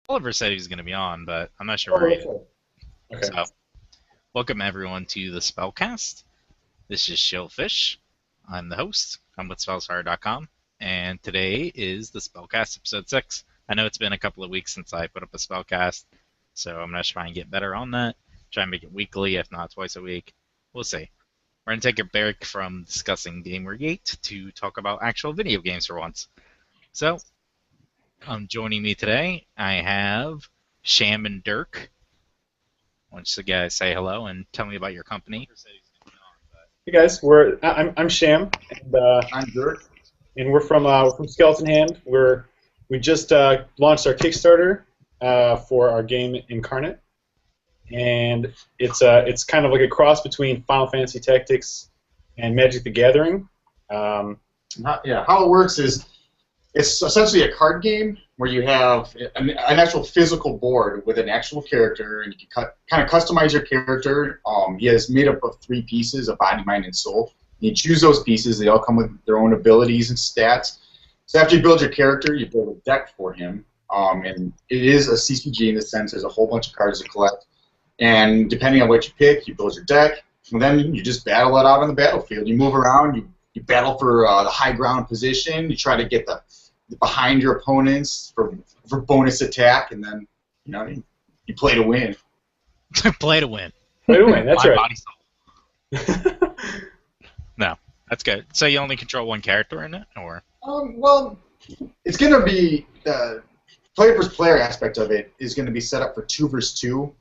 Oliver said he was going to be on, but I'm not sure Oh, where he that's is. right. Okay. So, welcome everyone to the Spellcast. This is Shellfish. I'm the host. I'm with spellflinger.com, and today is the Spellcast episode 6. I know it's been a couple of weeks since I put up a Spellcast, so I'm going to try and get better on that. Try and make it weekly, if not twice a week. We'll see. We're going to take a break from discussing Gamergate to talk about actual video games for once. So, joining me today, I have Sham and Dirk. Why don't you guys say hello and tell me about your company? Hey guys, I'm Sham, and I'm Dirk. we're from Skeleton Hand. We just launched our Kickstarter for our game Incarnate, and it's kind of like a cross between Final Fantasy Tactics and Magic the Gathering. Um, How it works is it's essentially a card game where you have an actual physical board with an actual character, and you can kind of customize your character. He is made up of 3 pieces: a body, mind, and soul. You choose those pieces; they all come with their own abilities and stats. So after you build your character, you build a deck for him, and it is a CCG in the sense there's a whole bunch of cards to collect. And depending on what you pick, you build your deck, and then you just battle it out on the battlefield. You move around, you battle for the high ground position. You try to get the behind your opponents for bonus attack, and then you play to win. Play to win. Play to win, that's My right. body soul. No, that's good. So you only control one character in it, or? Well, it's going to be the player versus player aspect of it is going to be set up for 2 versus 2.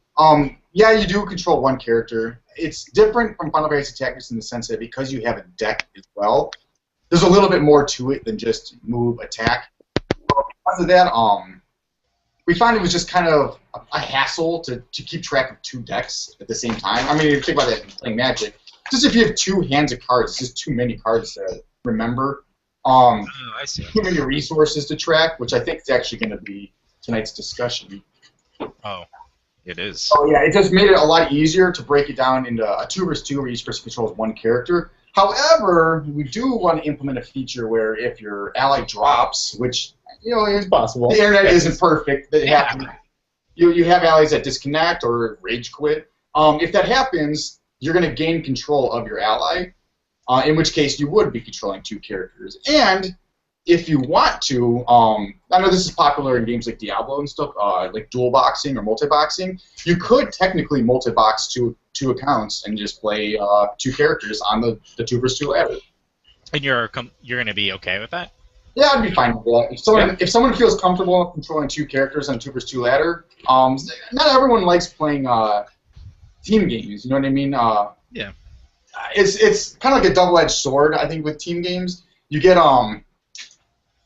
Yeah, you do control one character. It's different from Final Fantasy Tactics in the sense that because you have a deck as well, there's a little bit more to it than just move, attack. Because of that, we found it was just kind of a hassle to keep track of 2 decks at the same time. I mean, if you think about that in playing Magic, just if you have 2 hands of cards, it's just too many cards to remember. Oh, I see. Too many resources to track, which I think is actually going to be tonight's discussion. Oh, it is. Oh yeah, it just made it a lot easier to break it down into a 2 versus 2 where each person controls one character. However, we do want to implement a feature where if your ally drops, which It's possible. the internet isn't perfect, that you have allies that disconnect or rage quit. If that happens, you're going to gain control of your ally, in which case you would be controlling 2 characters. And if you want to, I know this is popular in games like Diablo and stuff, like dual boxing or multi-boxing. You could technically multi-box two accounts and just play 2 characters on the 2 versus 2 ladder. And you're going to be okay with that? Yeah, I'd be fine with that. If someone feels comfortable controlling 2 characters on a 2 versus 2 ladder, not everyone likes playing team games. You know what I mean? Yeah. It's kind of like a double-edged sword. I think with team games, you get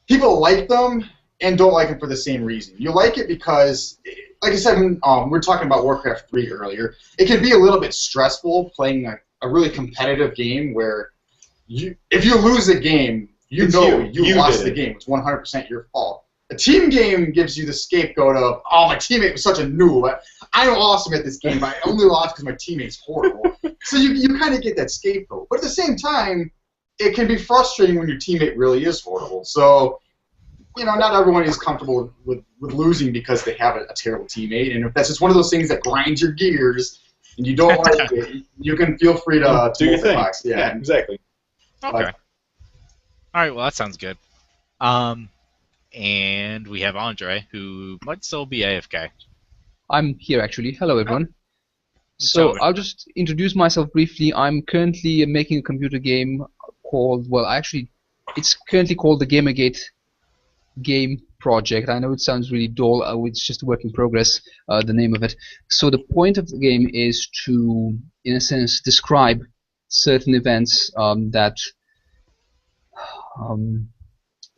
people like them and don't like them for the same reason. You like it because, like I said, we were talking about Warcraft 3 earlier. It can be a little bit stressful playing a really competitive game where if you lose a game, you lost the game. It's 100% your fault. A team game gives you the scapegoat of, oh, my teammate was such a noob. I'm awesome at this game, but I only lost because my teammate's horrible. So you kind of get that scapegoat. But at the same time, it can be frustrating when your teammate really is horrible. So, not everyone is comfortable with losing because they have a terrible teammate. And if that's just one of those things that grinds your gears and you don't like it, you can feel free to do your thing. box. Yeah, exactly. Okay. All right, well, that sounds good. And we have Andre, who might still be AFK. I'm here actually. Hello everyone. Tell So me. I'll just introduce myself briefly. I'm currently making a computer game called, it's currently called the Gamergate game project. I know it sounds really dull. It's just a work in progress, the name of it. So the point of the game is to, in a sense, describe certain events that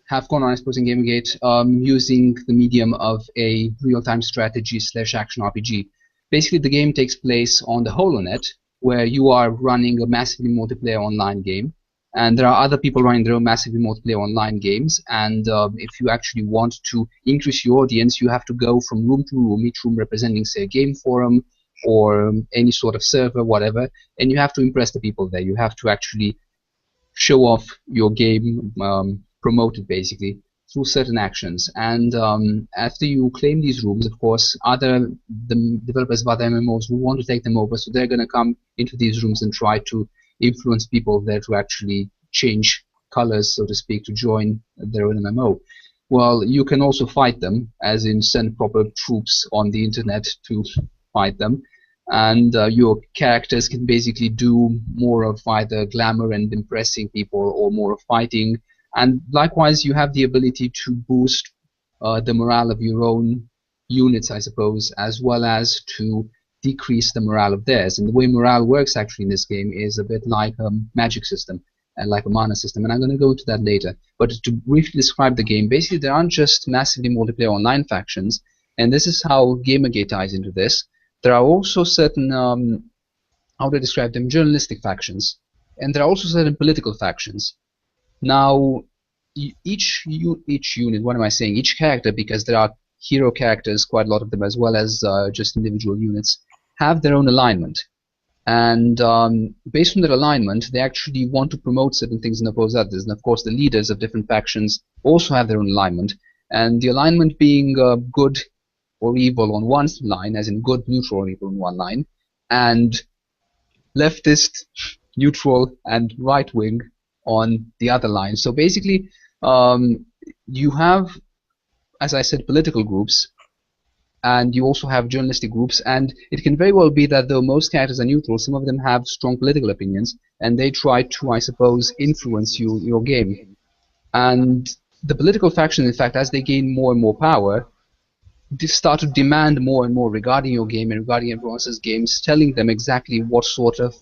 have gone on, I suppose, in Gamergate, using the medium of a real-time strategy / action RPG. Basically, the game takes place on the HoloNet, where you are running a massively multiplayer online game, and there are other people running their own massively multiplayer online games, and if you actually want to increase your audience, you have to go from room to room, each room representing, say, a game forum or any sort of server, whatever, and you have to impress the people there. You have to actually show off your game, promote it basically. through certain actions. And after you claim these rooms, of course, the developers of other MMOs will want to take them over, so they're going to come into these rooms and try to influence people there to actually change colors, so to speak, to join their own MMO. Well, you can also fight them, as in send proper troops on the internet to fight them. And your characters can basically do more of either glamour and impressing people or more of fighting. And likewise, you have the ability to boost the morale of your own units, I suppose, as well as to decrease the morale of theirs. And the way morale works actually in this game is a bit like a magic system and like a mana system. And I'm going to go into that later. But to briefly describe the game, basically there aren't just massively multiplayer online factions. And this is how Gamergate ties into this. There are also certain, how do I describe them, journalistic factions. And there are also certain political factions. Now, each unit, what am I saying? Each character, because there are hero characters, quite a lot of them, as well as just individual units, have their own alignment. And based on their alignment, they actually want to promote certain things and oppose others. And of course, the leaders of different factions also have their own alignment. And the alignment being good or evil on one line, as in good, neutral, or evil on one line, and leftist, neutral, and right wing on the other line. So basically, you have, as I said, political groups, and you also have journalistic groups, and it can very well be that though most characters are neutral, some of them have strong political opinions, and they try to, I suppose, influence your game. And the political factions, in fact, as they gain more and more power, they start to demand more and more regarding your game and regarding everyone else's games, telling them exactly what sort of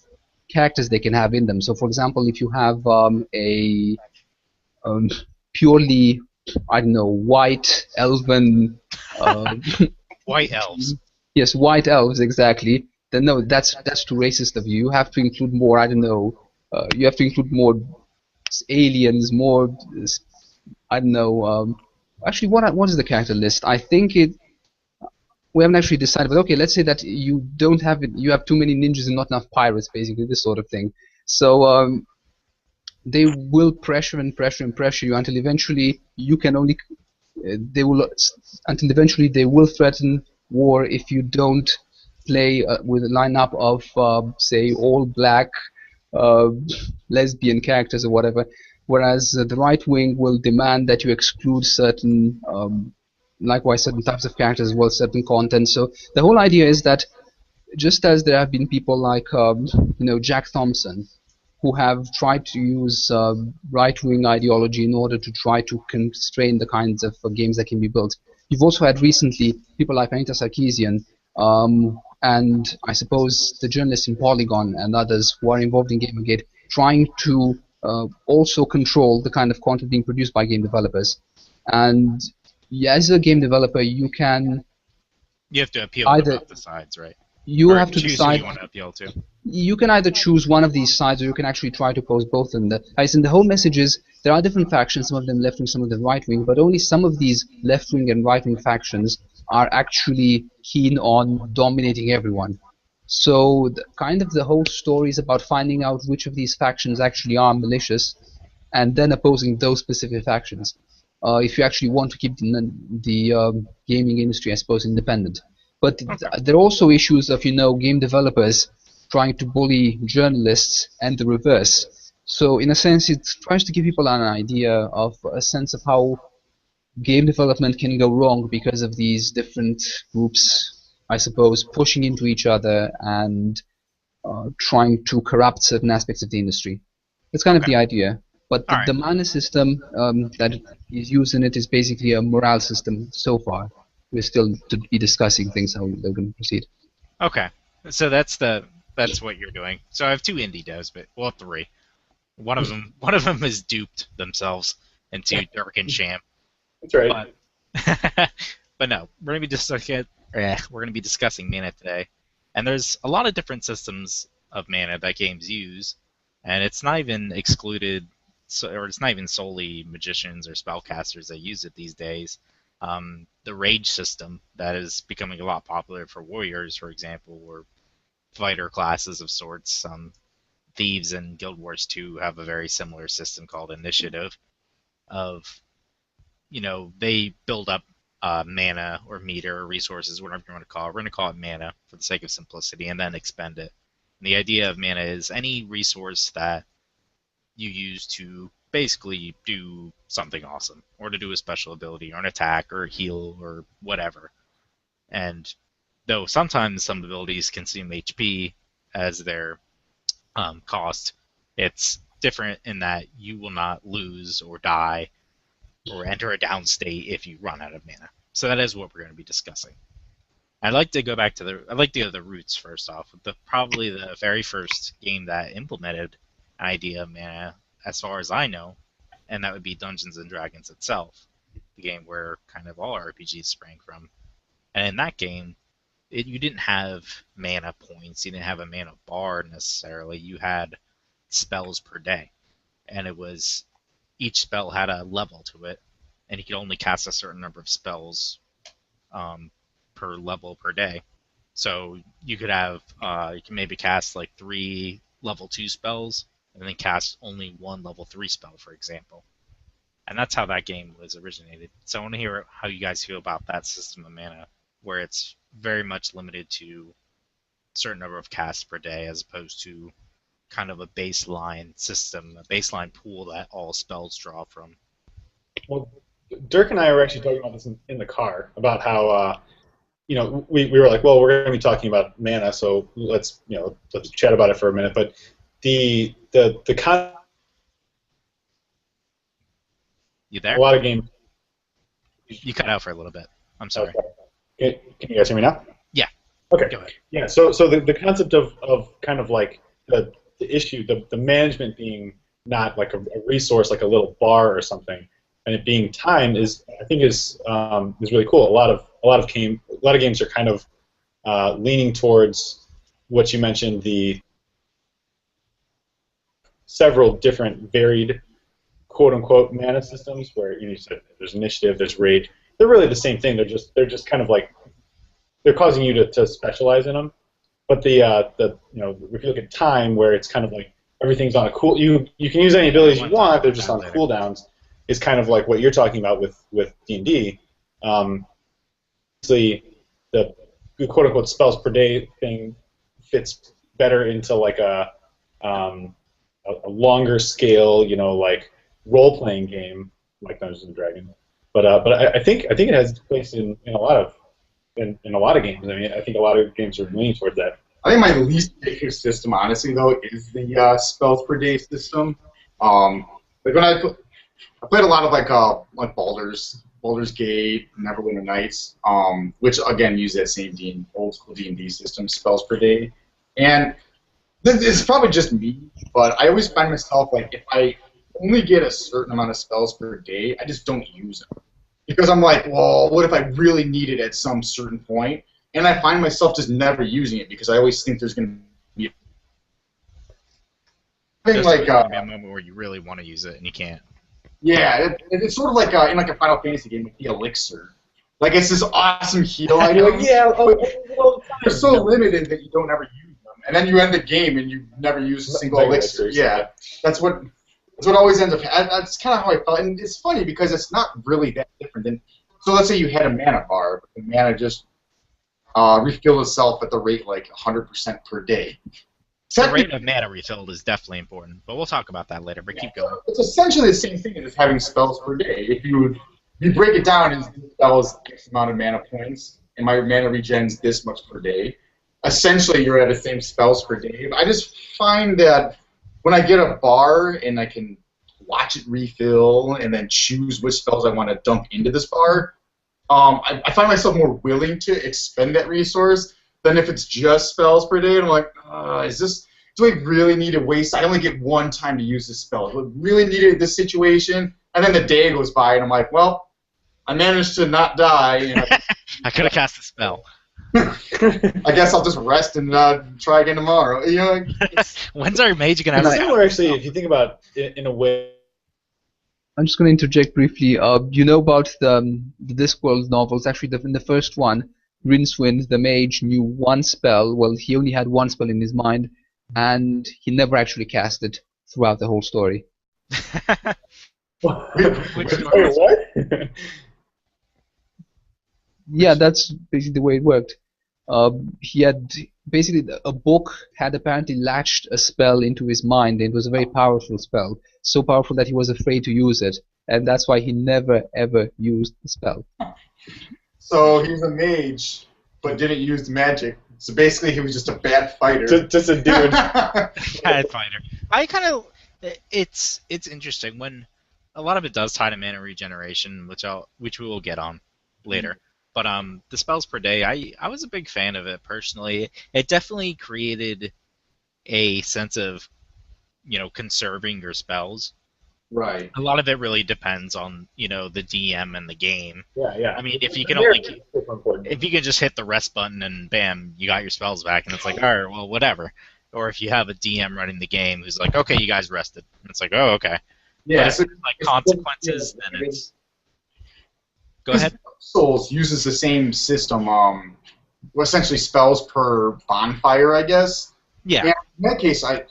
characters they can have in them. So, for example, if you have a purely, I don't know, white elven White elves. yes, white elves, exactly, then no, that's too racist of you. You have to include more, I don't know, you have to include more aliens, more, I don't know, actually, what is the character list? I think we haven't actually decided, but okay, let's say that you don't have it, you have too many ninjas and not enough pirates, basically, this sort of thing. So they will pressure and pressure and pressure you until eventually you can only until eventually they will threaten war if you don't play with a lineup of say all black uh, lesbian characters or whatever, whereas the right wing will demand that you exclude certain likewise certain types of characters as well as certain content. So the whole idea is that just as there have been people like Jack Thompson who have tried to use right-wing ideology in order to try to constrain the kinds of games that can be built. You've also had recently people like Anita Sarkeesian and I suppose the journalists in Polygon and others who are involved in Gamergate trying to also control the kind of content being produced by game developers. And yeah, as a game developer, you can You have to appeal either to both the sides, right? you Or have to choose decide. who you want to appeal to. You can either choose one of these sides, or you can actually try to oppose both of them. As in the whole message is there are different factions, some of them left wing, some of them right wing, but only some of these left wing and right wing factions are actually keen on dominating everyone. So kind of the whole story is about finding out which of these factions actually are malicious, and then opposing those specific factions. If you actually want to keep the gaming industry, I suppose, independent. But Okay. there are also issues of game developers trying to bully journalists and the reverse. So in a sense, it tries to give people an idea of a sense of how game development can go wrong because of these different groups, I suppose, pushing into each other and trying to corrupt certain aspects of the industry. That's kind of Okay. the idea. But All the right. mana system that is used in it is basically a morale system so far. We're still to be discussing things how they're going to proceed. Okay. So that's what you're doing. So I have two indie devs, but well, three. One of them has duped themselves into Dark and Sham. That's right. But but no, we're gonna be discussing mana today, and there's a lot of different systems of mana that games use, and it's not even excluded, or it's not even solely magicians or spellcasters that use it these days. The rage system that is becoming a lot popular for warriors, for example, or fighter classes of sorts. Thieves and Guild Wars 2 have a very similar system called Initiative of they build up mana or meter or resources, whatever you want to call it. We're going to call it mana for the sake of simplicity, and then expend it. And the idea of mana is any resource that you use to basically do something awesome, or to do a special ability, or an attack, or a heal, or whatever. And though sometimes some abilities consume HP as their cost, it's different in that you will not lose or die or enter a down state if you run out of mana. So that is what we're going to be discussing. I'd like to go to the roots first off. Probably the very first game that implemented an idea of mana, as far as I know, and that would be Dungeons and Dragons itself, the game where kind of all RPGs sprang from. And in that game, you didn't have mana points, you didn't have a mana bar necessarily. You had spells per day, and each spell had a level to it, and you could only cast a certain number of spells per level per day. So you could have you can maybe cast like 3 level 2 spells, and then cast only 1 level 3 spell, for example. And that's how that game was originated. So I want to hear how you guys feel about that system of mana, where it's very much limited to a certain number of casts per day, as opposed to kind of a baseline system, a baseline pool that all spells draw from. Well, Dirk and I were actually talking about this in the car, about how we were like, well, we're going to be talking about mana, so let's chat about it for a minute. But the You there? a lot of games. You cut out for a little bit. I'm sorry. Okay. Can you guys hear me now? Yeah. Okay. Go ahead. Yeah. So the concept of kind of like the issue, the management being not like a resource, like a little bar or something, and it being time is really cool. A lot of games are kind of leaning towards what you mentioned, the several different varied quote unquote mana systems where there's initiative, there's raid. They're really the same thing. They're just kind of like they're causing you to specialize in them. But if you look at time, where it's kind of like everything's on a cool, you can use any abilities you want, they're just on cooldowns, is kind of like what you're talking about with D&D. Obviously, the quote unquote spells per day thing fits better into like a longer scale, like role playing game like Dungeons and Dragons. But I think it has place in a lot of games. I mean, I think a lot of games are leaning towards that. I think my least favorite system, honestly, though, is the spells per day system. Like when I played a lot of like Baldur's Gate, Neverwinter Nights, which again use that same old school D&D system, spells per day. And it's probably just me, but I always find myself like if I only get a certain amount of spells per day, I just don't use them. Because I'm like, well, what if I really need it at some certain point? And I find myself just never using it because I always think there's going to be There's like a moment where you really want to use it and you can't. Yeah, it's sort of like in like a Final Fantasy game with the elixir. Like it's this awesome heal item. Well, they're so limited that you don't ever use them, and then you end the game and you never use a single elixir. Yeah, that's what always ends up. That's kind of how I felt, and it's funny because it's not really that different than. So let's say you had a mana bar, but the mana just refilled itself at the rate like 100% per day. The rate of mana refilled is definitely important, but we'll talk about that later. But keep going. It's essentially the same thing as having spells per day. If you break it down as spells X amount of mana points, and my mana regens this much per day, essentially you're at the same spells per day. But I just find that when I get a bar and I can watch it refill and then choose which spells I want to dump into this bar, I find myself more willing to expend that resource than if it's just spells per day. And I'm like, do I really need to waste? I only get one time to use this spell. Do I really need it in this situation? And then the day goes by, and I'm like, well, I managed to not die. You know, I could have cast a spell. I guess I'll just rest and try again tomorrow. You know, when's our mage gonna have? It's similar, actually, if you think about it in a way. I'm just going to interject briefly. You know about the Discworld novels? Actually, in the first one, Rincewind, the mage, knew one spell. Well, he only had one spell in his mind, and he never actually cast it throughout the whole story. Wait, what? Yeah, that's basically the way it worked. He had basically a book had apparently latched a spell into his mind. It was a very powerful spell, so powerful that he was afraid to use it, and that's why he never ever used the spell. So he was a mage, but didn't use magic. So basically, he was just a bad fighter. Just a dude. Bad fighter. I kind of it's interesting when a lot of it does tie to mana regeneration, which we will get on later. But the spells per day, I was a big fan of it personally. It definitely created a sense of conserving your spells. Right. A lot of it really depends on the DM and the game. Yeah. I mean, if you can They're only super important. if you can just hit the rest button and bam, you got your spells back, and it's like, all right, well, whatever. Or if you have a DM running the game who's like, okay, you guys rested, and it's like, oh, okay. Yeah. But if So it's like consequences, then it's. Go ahead. Souls uses the same system. Well, essentially spells per bonfire, I guess. Yeah. And in that case, I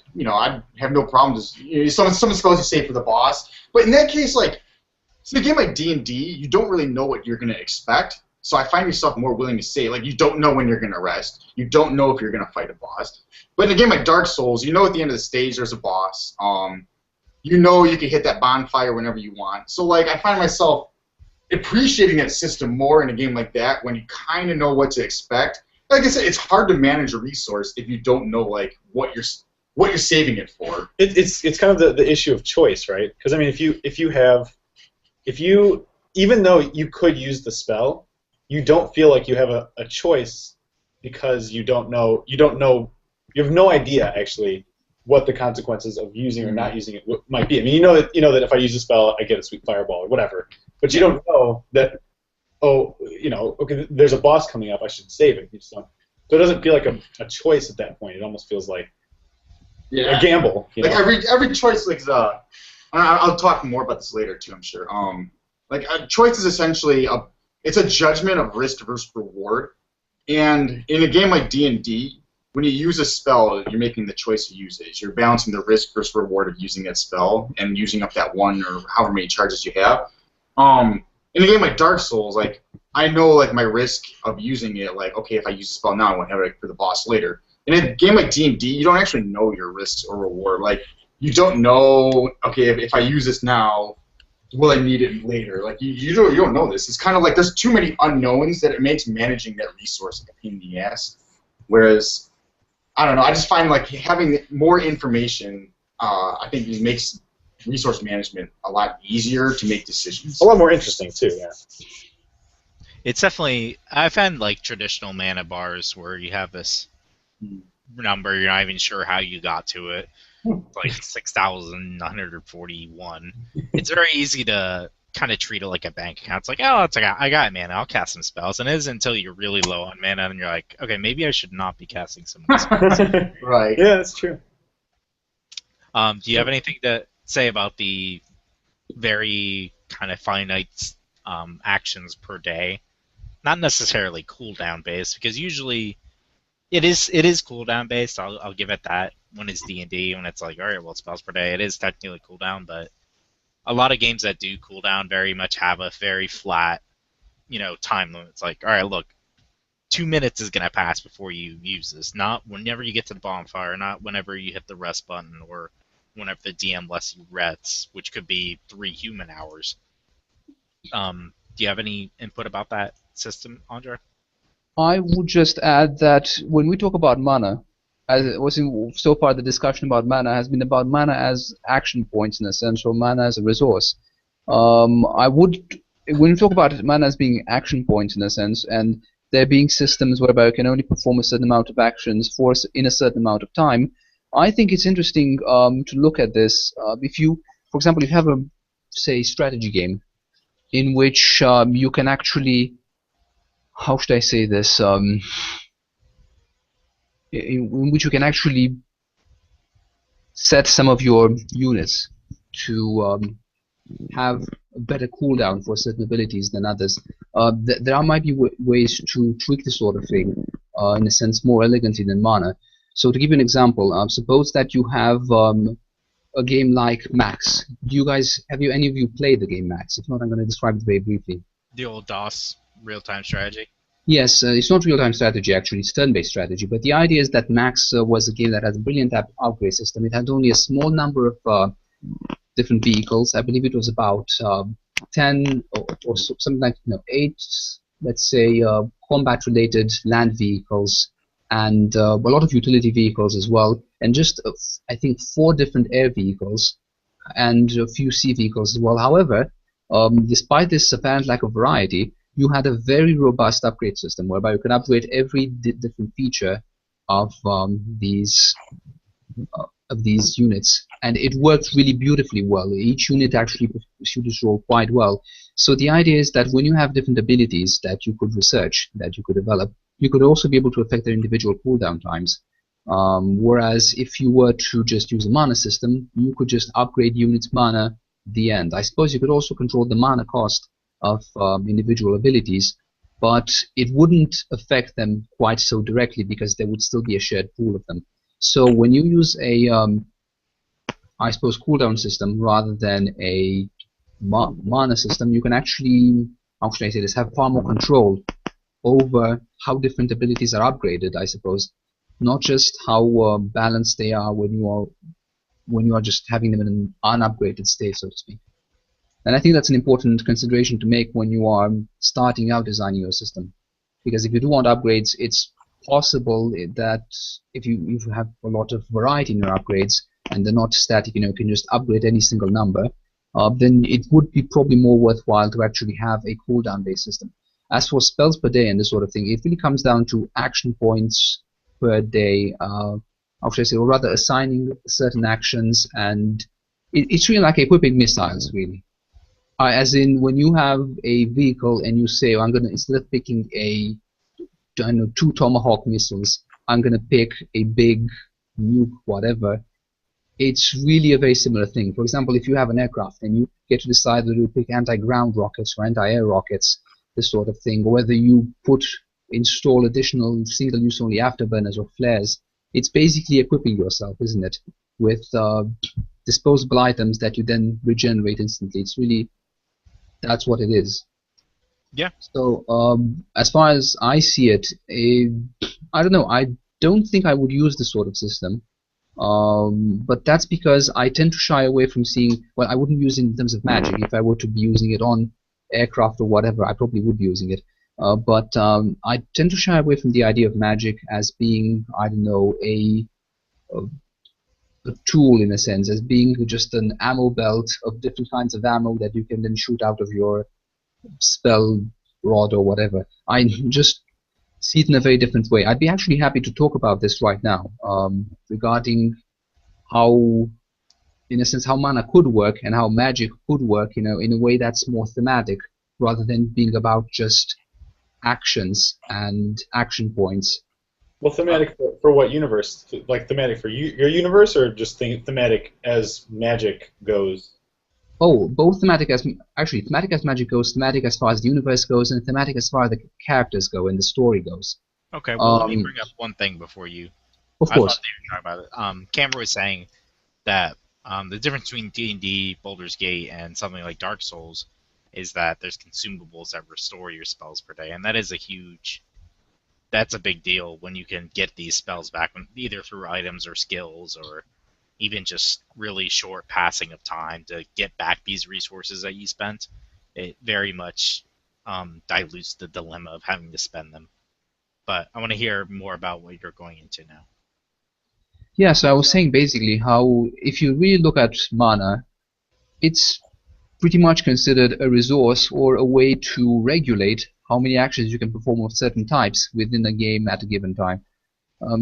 have no problem. Just some spells you save for the boss, but in that case, like, so a game like D&D, you don't really know what you're gonna expect. So I find yourself more willing to say, like, you don't know when you're gonna rest. You don't know if you're gonna fight a boss. But in a game like Dark Souls, you know at the end of the stage there's a boss. You know you can hit that bonfire whenever you want. So like I find myself appreciating that system more in a game like that when you kind of know what to expect. Like I said, it's hard to manage a resource if you don't know like what you're saving it for. It's kind of the issue of choice, right? Because I mean, if you even though you could use the spell, you don't feel like you have a choice because you have no idea actually what the consequences of using or not using it might be. I mean, you know that if I use a spell, I get a sweet fireball or whatever, but you don't know that. Oh, okay, there's a boss coming up. I should save it. You just don't. So it doesn't feel like a choice at that point. It almost feels like a gamble. Like every choice, like I'll talk more about this later too. I'm sure. Like a choice is essentially it's a judgment of risk versus reward, and in a game like D&D, when you use a spell, you're making the choice to use it. You're balancing the risk versus reward of using that spell and using up that one or however many charges you have. In a game like Dark Souls, like I know like my risk of using it, like okay, if I use a spell now, I won't have it for the boss later. In a game like D&D, you don't actually know your risks or reward. Like you don't know, okay, if I use this now, will I need it later? Like you don't know this. It's kind of like there's too many unknowns that it makes managing that resource like a pain in the ass. Whereas I don't know, I just find like having more information, I think it makes resource management a lot easier to make decisions. A lot more interesting too. Yeah. It's definitely. I found like traditional mana bars where you have this number, you're not even sure how you got to it. Like 6,941. It's very easy to kind of treat it like a bank account. It's like, oh, I got mana. I'll cast some spells, and it isn't until you're really low on mana and you're like, okay, maybe I should not be casting some of these spells. Right. Yeah, that's true. Do you have anything to say about the very kind of finite actions per day? Not necessarily cooldown based, because usually it is cooldown based. I'll give it that. When it's D&D, when it's like, all right, well, spells per day, it is technically cooldown, but a lot of games that do cooldown very much have a very flat, time limit. It's like, all right, look, 2 minutes is gonna pass before you use this. Not whenever you get to the bonfire, not whenever you hit the rest button, or whenever the DM lets you rest, which could be 3 human hours. Do you have any input about that system, Andre? I would just add that when we talk about mana, as it was so far the discussion about mana has been about mana as action points in a sense, or mana as a resource. When we talk about mana as being action points in a sense, and there being systems whereby you can only perform a certain amount of actions in a certain amount of time, I think it's interesting to look at this. If you, for example, if you have a, say, strategy game in which you can actually, how should I say this? In which you can actually set some of your units to have a better cooldown for certain abilities than others. There might be ways to tweak this sort of thing, in a sense, more elegantly than mana. So to give you an example, suppose that you have a game like Max. Have you any of you played the game Max? If not, I'm going to describe it very briefly. The old DOS real-time strategy. Yes, it's not real-time strategy actually, it's turn-based strategy, but the idea is that Max was a game that has a brilliant upgrade system. It had only a small number of different vehicles. I believe it was about 10 or something like 8, let's say, combat-related land vehicles and a lot of utility vehicles as well, and just I think 4 different air vehicles and a few sea vehicles as well. However, despite this apparent lack of variety, you had a very robust upgrade system whereby you could upgrade every different feature of these units, and it worked really beautifully well. Each unit actually pursued its role quite well. So the idea is that when you have different abilities that you could research, that you could develop, you could also be able to affect their individual cooldown times. Whereas if you were to just use a mana system, you could just upgrade units' mana at the end. I suppose you could also control the mana cost of individual abilities, but it wouldn't affect them quite so directly because there would still be a shared pool of them. So when you use a, I suppose, cooldown system rather than a mana system, you can actually, how should I say this, have far more control over how different abilities are upgraded, I suppose. Not just how balanced they are when you are just having them in an unupgraded state, so to speak. And I think that's an important consideration to make when you are starting out designing your system. Because if you do want upgrades, it's possible that if you have a lot of variety in your upgrades and they're not static, you can just upgrade any single number, then it would be probably more worthwhile to actually have a cooldown based system. As for spells per day and this sort of thing, it really comes down to action points per day, how should I say, or rather assigning certain actions, and it's really like equipping missiles, really. As in, when you have a vehicle and you say, I'm going to, instead of picking 2 Tomahawk missiles, I'm going to pick a big nuke, whatever, it's really a very similar thing. For example, if you have an aircraft and you get to decide whether you pick anti-ground rockets or anti-air rockets, this sort of thing, or whether you install additional single-use only afterburners or flares, it's basically equipping yourself, isn't it, with disposable items that you then regenerate instantly. It's really, that's what it is. Yeah. So as far as I see it, I don't know. I don't think I would use this sort of system, but that's because I tend to shy away from seeing. Well, I wouldn't use it in terms of magic. If I were to be using it on aircraft or whatever, I probably would be using it. But I tend to shy away from the idea of magic as being, I don't know, a tool in a sense, as being just an ammo belt of different kinds of ammo that you can then shoot out of your spell rod or whatever. I just see it in a very different way. I'd be actually happy to talk about this right now, regarding how, in a sense, how mana could work and how magic could work, in a way that's more thematic rather than being about just actions and action points. Well, thematic for what universe? Like thematic for your universe, or just thematic as magic goes? Oh, both thematic as magic goes, thematic as far as the universe goes, and thematic as far as the characters go and the story goes. Okay, well, let me bring up one thing before you. Of I course. thought they were talking about it. Cameron was saying that the difference between D&D, Baldur's Gate, and something like Dark Souls is that there's consumables that restore your spells per day, and that is that's a big deal when you can get these spells back, either through items or skills, or even just really short passing of time to get back these resources that you spent. It very much dilutes the dilemma of having to spend them. But I want to hear more about what you're going into now. Yeah, so I was saying basically how, if you really look at mana, it's pretty much considered a resource or a way to regulate how many actions you can perform of certain types within a game at a given time.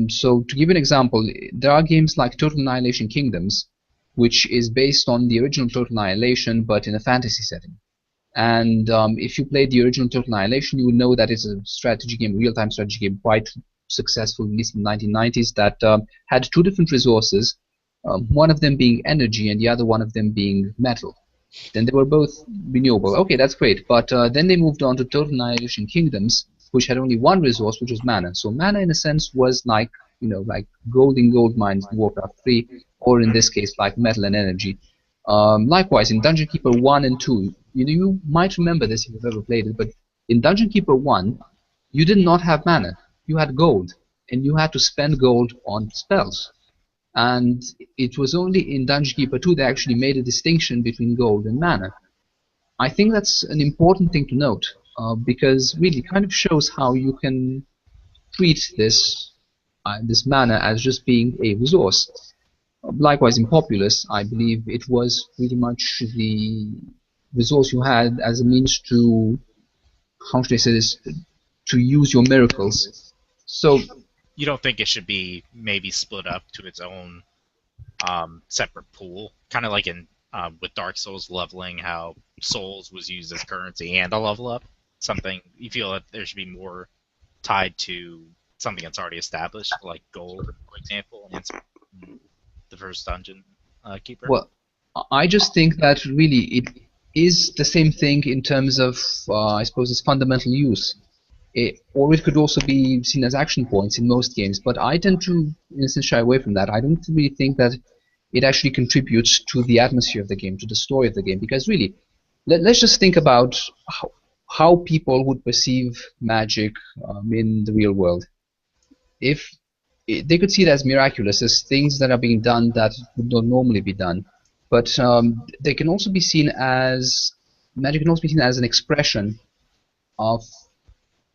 So to give an example, there are games like Total Annihilation Kingdoms, which is based on the original Total Annihilation but in a fantasy setting. And if you played the original Total Annihilation, you would know that it's a strategy game, real-time strategy game, quite successful, at least in the 1990s, that had 2 different resources, one of them being energy and the other one of them being metal. Then they were both renewable. Okay, that's great. But then they moved on to Total Annihilation Kingdoms, which had only one resource, which was mana. So mana, in a sense, was like like gold in gold mines in Warcraft 3, or in this case, like metal and energy. Likewise, in Dungeon Keeper 1 and 2, you might remember this if you've ever played it, but in Dungeon Keeper 1, you did not have mana. You had gold, and you had to spend gold on spells. And it was only in Dungeon Keeper 2 they actually made a distinction between gold and mana. I think that's an important thing to note, because really it kind of shows how you can treat this mana as just being a resource. Likewise, in Populous, I believe it was pretty much the resource you had as a means to, how should I say this, to use your miracles. So You don't think it should be maybe split up to its own separate pool, kind of like in with Dark Souls leveling, how souls was used as currency and a level up. Something you feel that there should be more tied to something that's already established, like gold, for example, in the first dungeon keeper. Well, I just think that really it is the same thing in terms of, I suppose, its fundamental use. Or it could also be seen as action points in most games, but I tend to, in a sense, shy away from that. I don't really think that it actually contributes to the atmosphere of the game, to the story of the game, because really, let's just think about how people would perceive magic in the real world. If they could see it as miraculous, as things that are being done that would not normally be done, but they can also be seen as magic can also be seen as an expression of,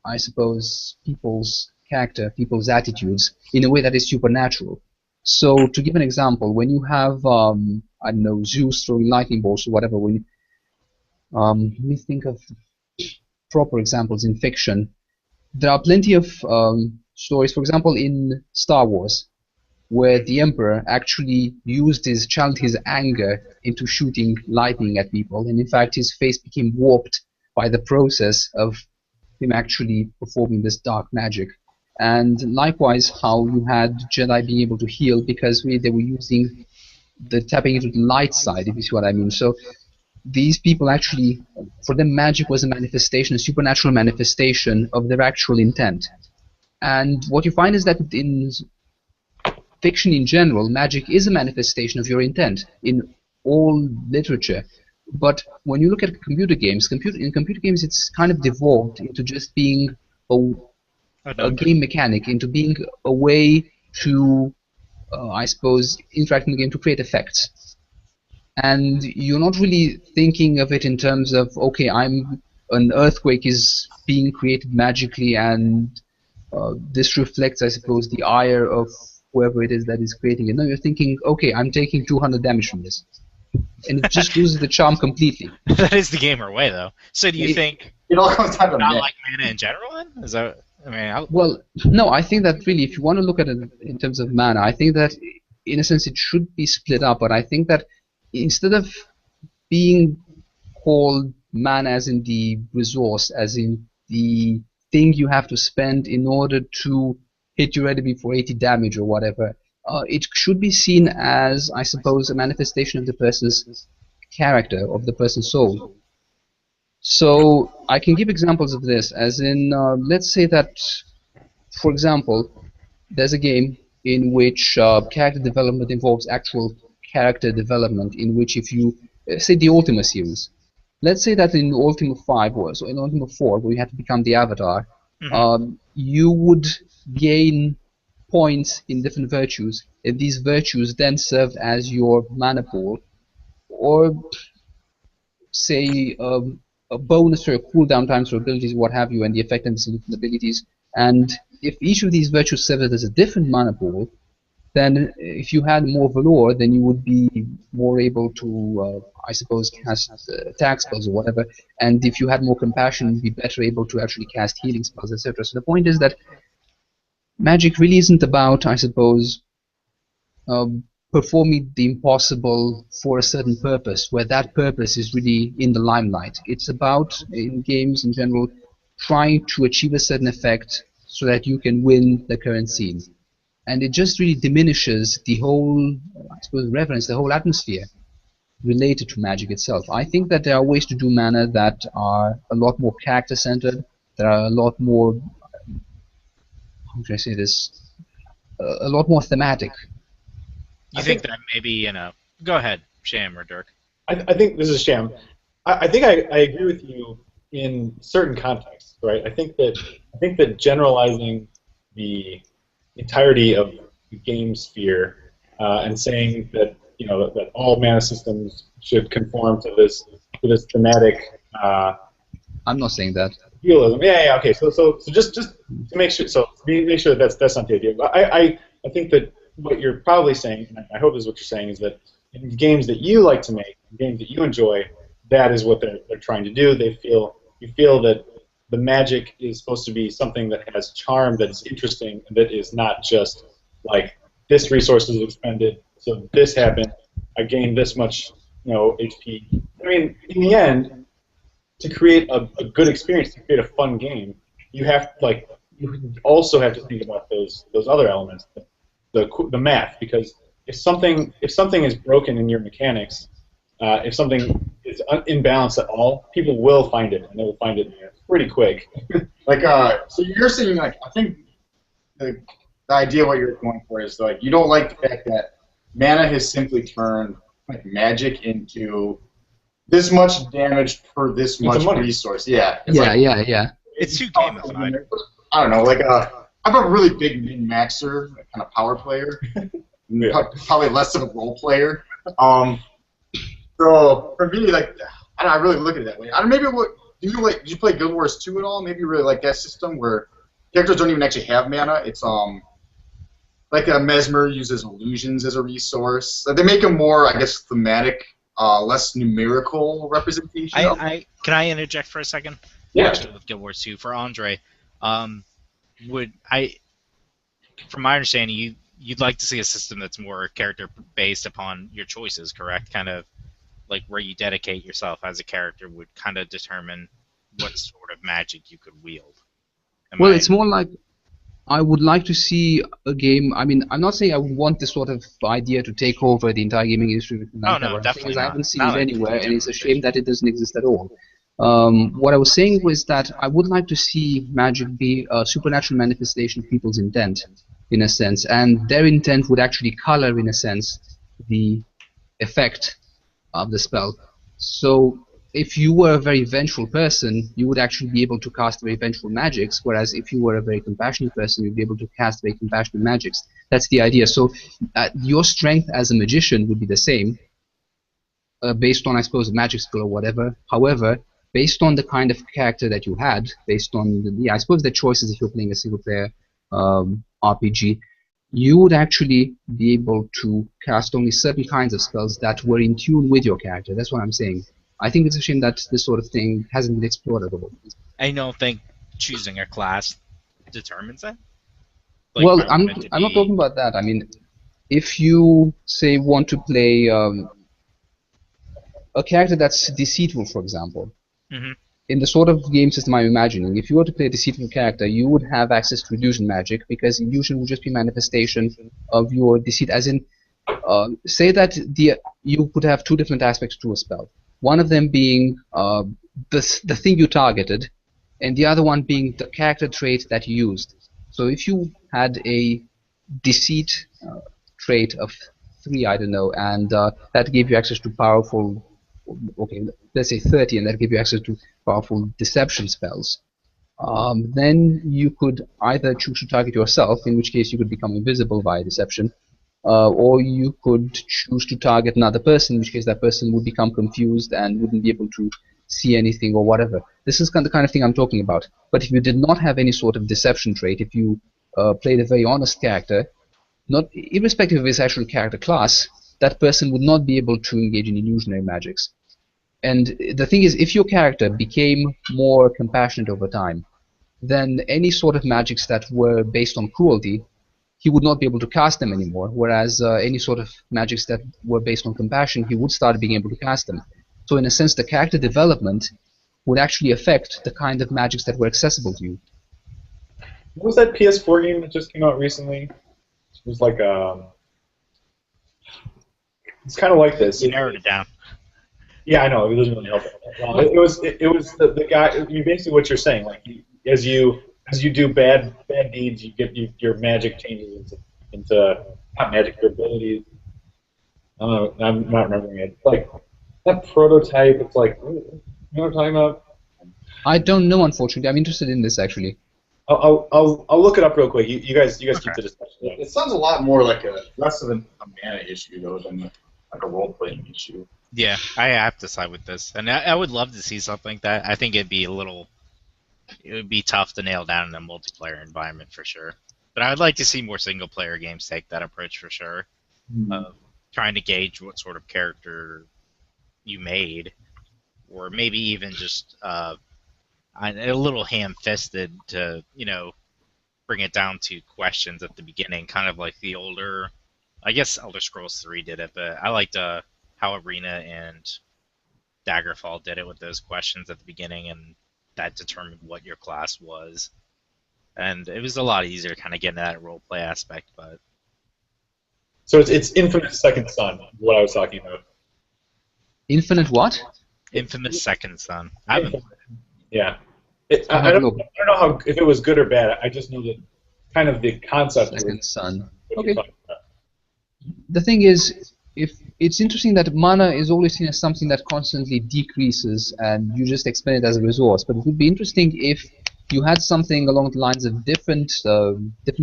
I suppose, people's character, people's attitudes in a way that is supernatural. So, to give an example, when you have, I don't know, Zeus throwing lightning bolts or whatever, let me think of proper examples in fiction. There are plenty of stories, for example, in Star Wars, where the Emperor actually channeled his anger into shooting lightning at people, and in fact his face became warped by the process of him actually performing this dark magic. And likewise, how you had Jedi being able to heal because really they were using the tapping into the light side, if you see what I mean. So these people actually, for them, magic was a manifestation, a supernatural manifestation of their actual intent. And what you find is that in fiction in general, magic is a manifestation of your intent in all literature. But when you look at computer games, in computer games it's kind of devolved into just being a game mechanic, into being a way to, I suppose, interact in the game to create effects. And you're not really thinking of it in terms of, okay, an earthquake is being created magically, and this reflects, I suppose, the ire of whoever it is that is creating it. No, you're thinking, okay, I'm taking 200 damage from this. And it just loses the charm completely. That is the gamer way, though. So do you think it all comes down to not like mana in general, then? Is that, Well, no, I think that really, if you want to look at it in terms of mana, I think that, in a sense, it should be split up, but I think that instead of being called mana as in the resource, as in the thing you have to spend in order to hit your enemy for 80 damage or whatever, it should be seen as, I suppose, a manifestation of the person's character, of the person's soul. So I can give examples of this, as in, let's say that, for example, there's a game in which character development involves actual character development, in which if you, say the Ultima series, let's say that in Ultima 5 or so in Ultima 4, where you have to become the Avatar, you would gain points in different virtues, and these virtues then served as your mana pool, or say a bonus or a cooldown times for abilities, what have you, and the effect and the abilities. And if each of these virtues served as a different mana pool, then if you had more valor, then you would be more able to, I suppose, cast attack spells or whatever. And if you had more compassion, you'd be better able to actually cast healing spells, etc. So the point is that magic really isn't about, I suppose, performing the impossible for a certain purpose, where that purpose is really in the limelight. It's about, in games in general, trying to achieve a certain effect so that you can win the current scene. And it just really diminishes the whole, I suppose, reverence, the whole atmosphere related to magic itself. I think that there are ways to do mana that are a lot more character-centered, that are a lot more, how should I say this, a lot more thematic. You think that maybe go ahead, Sham or Dirk. I think this is Sham. I think I agree with you in certain contexts, right? I think that generalizing the entirety of the game sphere and saying that that all mana systems should conform to this thematic. I'm not saying that. Realism. Yeah. Okay. So just to make sure, make sure that that's not the idea. I think that what you're probably saying, and I hope this is what you're saying, is that in games that you like to make, games that you enjoy, that is what they're trying to do. You feel that the magic is supposed to be something that has charm, that is interesting, and that is not just like this resource is expended, so this happened. I gained this much, HP. I mean, in the end, to create a good experience, to create a fun game, you also have to think about those other elements, the math, because if something is broken in your mechanics, if something is imbalanced at all, people will find it, and they will find it pretty quick. So you're saying, I think the idea what you're going for is, you don't like the fact that mana has simply turned, magic into this much damage per this much resource. Yeah. Yeah. It's too gamified. I don't know, I'm a really big min-maxer, kind of power player. Probably less of a role player. So for me, I really look at it that way. Maybe did you play Guild Wars 2 at all? Maybe you really like that system where characters don't even actually have mana. It's like a Mesmer uses illusions as a resource. They make them more, I guess, thematic, less numerical representation. Can I interject for a second? Yeah. Actually, with Guild Wars 2 for Andre, from my understanding, you'd like to see a system that's more character based upon your choices, correct? Kind of like where you dedicate yourself as a character would kind of determine what sort of magic you could wield. It's more like I would like to see a game. I mean, I'm not saying I would want this sort of idea to take over the entire gaming industry. No, definitely not. I haven't seen it anywhere, and it's a shame that it doesn't exist at all. What I was saying was that I would like to see magic be a supernatural manifestation of people's intent, in a sense, and their intent would actually color, in a sense, the effect of the spell. So if you were a very vengeful person, you would actually be able to cast very vengeful magics, whereas if you were a very compassionate person, you'd be able to cast very compassionate magics. That's the idea. So your strength as a magician would be the same, based on, I suppose, a magic skill or whatever. However, based on the kind of character that you had, based on I suppose the choices if you're playing a single-player RPG, you would actually be able to cast only certain kinds of spells that were in tune with your character. That's what I'm saying. I think it's a shame that this sort of thing hasn't been explored at all. I don't think choosing a class determines that. Well, I'm not talking about that. I mean, if you, say, want to play a character that's deceitful, for example, in the sort of game system I'm imagining, if you were to play a deceitful character, you would have access to illusion magic, because illusion would just be manifestation of your deceit. As in, say that you could have two different aspects to a spell. One of them being the thing you targeted, and the other one being the character trait that you used. So if you had a deceit trait of 3, I don't know, and that gave you access to powerful, okay, let's say 30, and that gave you access to powerful deception spells, then you could either choose to target yourself, in which case you could become invisible via deception, or you could choose to target another person, in which case that person would become confused and wouldn't be able to see anything or whatever. This is the kind of thing I'm talking about. But if you did not have any sort of deception trait, if you played a very honest character, not irrespective of his actual character class, that person would not be able to engage in illusionary magics. And the thing is, if your character became more compassionate over time, then any sort of magics that were based on cruelty, he would not be able to cast them anymore, whereas any sort of magics that were based on compassion, he would start being able to cast them. So in a sense, the character development would actually affect the kind of magics that were accessible to you. What was that PS4 game that just came out recently? It was like it's kind of like this. You narrowed it down. Yeah, I know. It doesn't really help. It was the guy. Basically what you're saying, like as you do bad deeds, you get your magic changes into not magic abilities. I don't know. I'm not remembering it. It's like that prototype. It's like you know what I'm talking about. I don't know, unfortunately. I'm interested in this actually. I'll look it up real quick. You guys keep Okay. the discussion going. It sounds a lot more like a less of a mana issue though than like a role playing issue. Yeah, I have to side with this, and I would love to see something like that. I think it would be tough to nail down in a multiplayer environment for sure. But I would like to see more single player games take that approach for sure, of trying to gauge what sort of character you made, or maybe even just a little ham-fisted to bring it down to questions at the beginning, kind of like the older. I guess Elder Scrolls 3 did it, but I liked how Arena and Daggerfall did it with those questions at the beginning, and that determined what your class was. And it was a lot easier to kind of get into that role play aspect, but So it's Infamous Second Son. What I was talking about. Infinite what? Infamous Second Son. I haven't. Yeah. I'll I have a don't look. know how if it was good or bad. I just know that kind of the concept. Second Son. What you're Okay. talking about. The thing is, if it's interesting that mana is always seen as something that constantly decreases, and you just expend it as a resource. But it would be interesting if you had something along the lines of different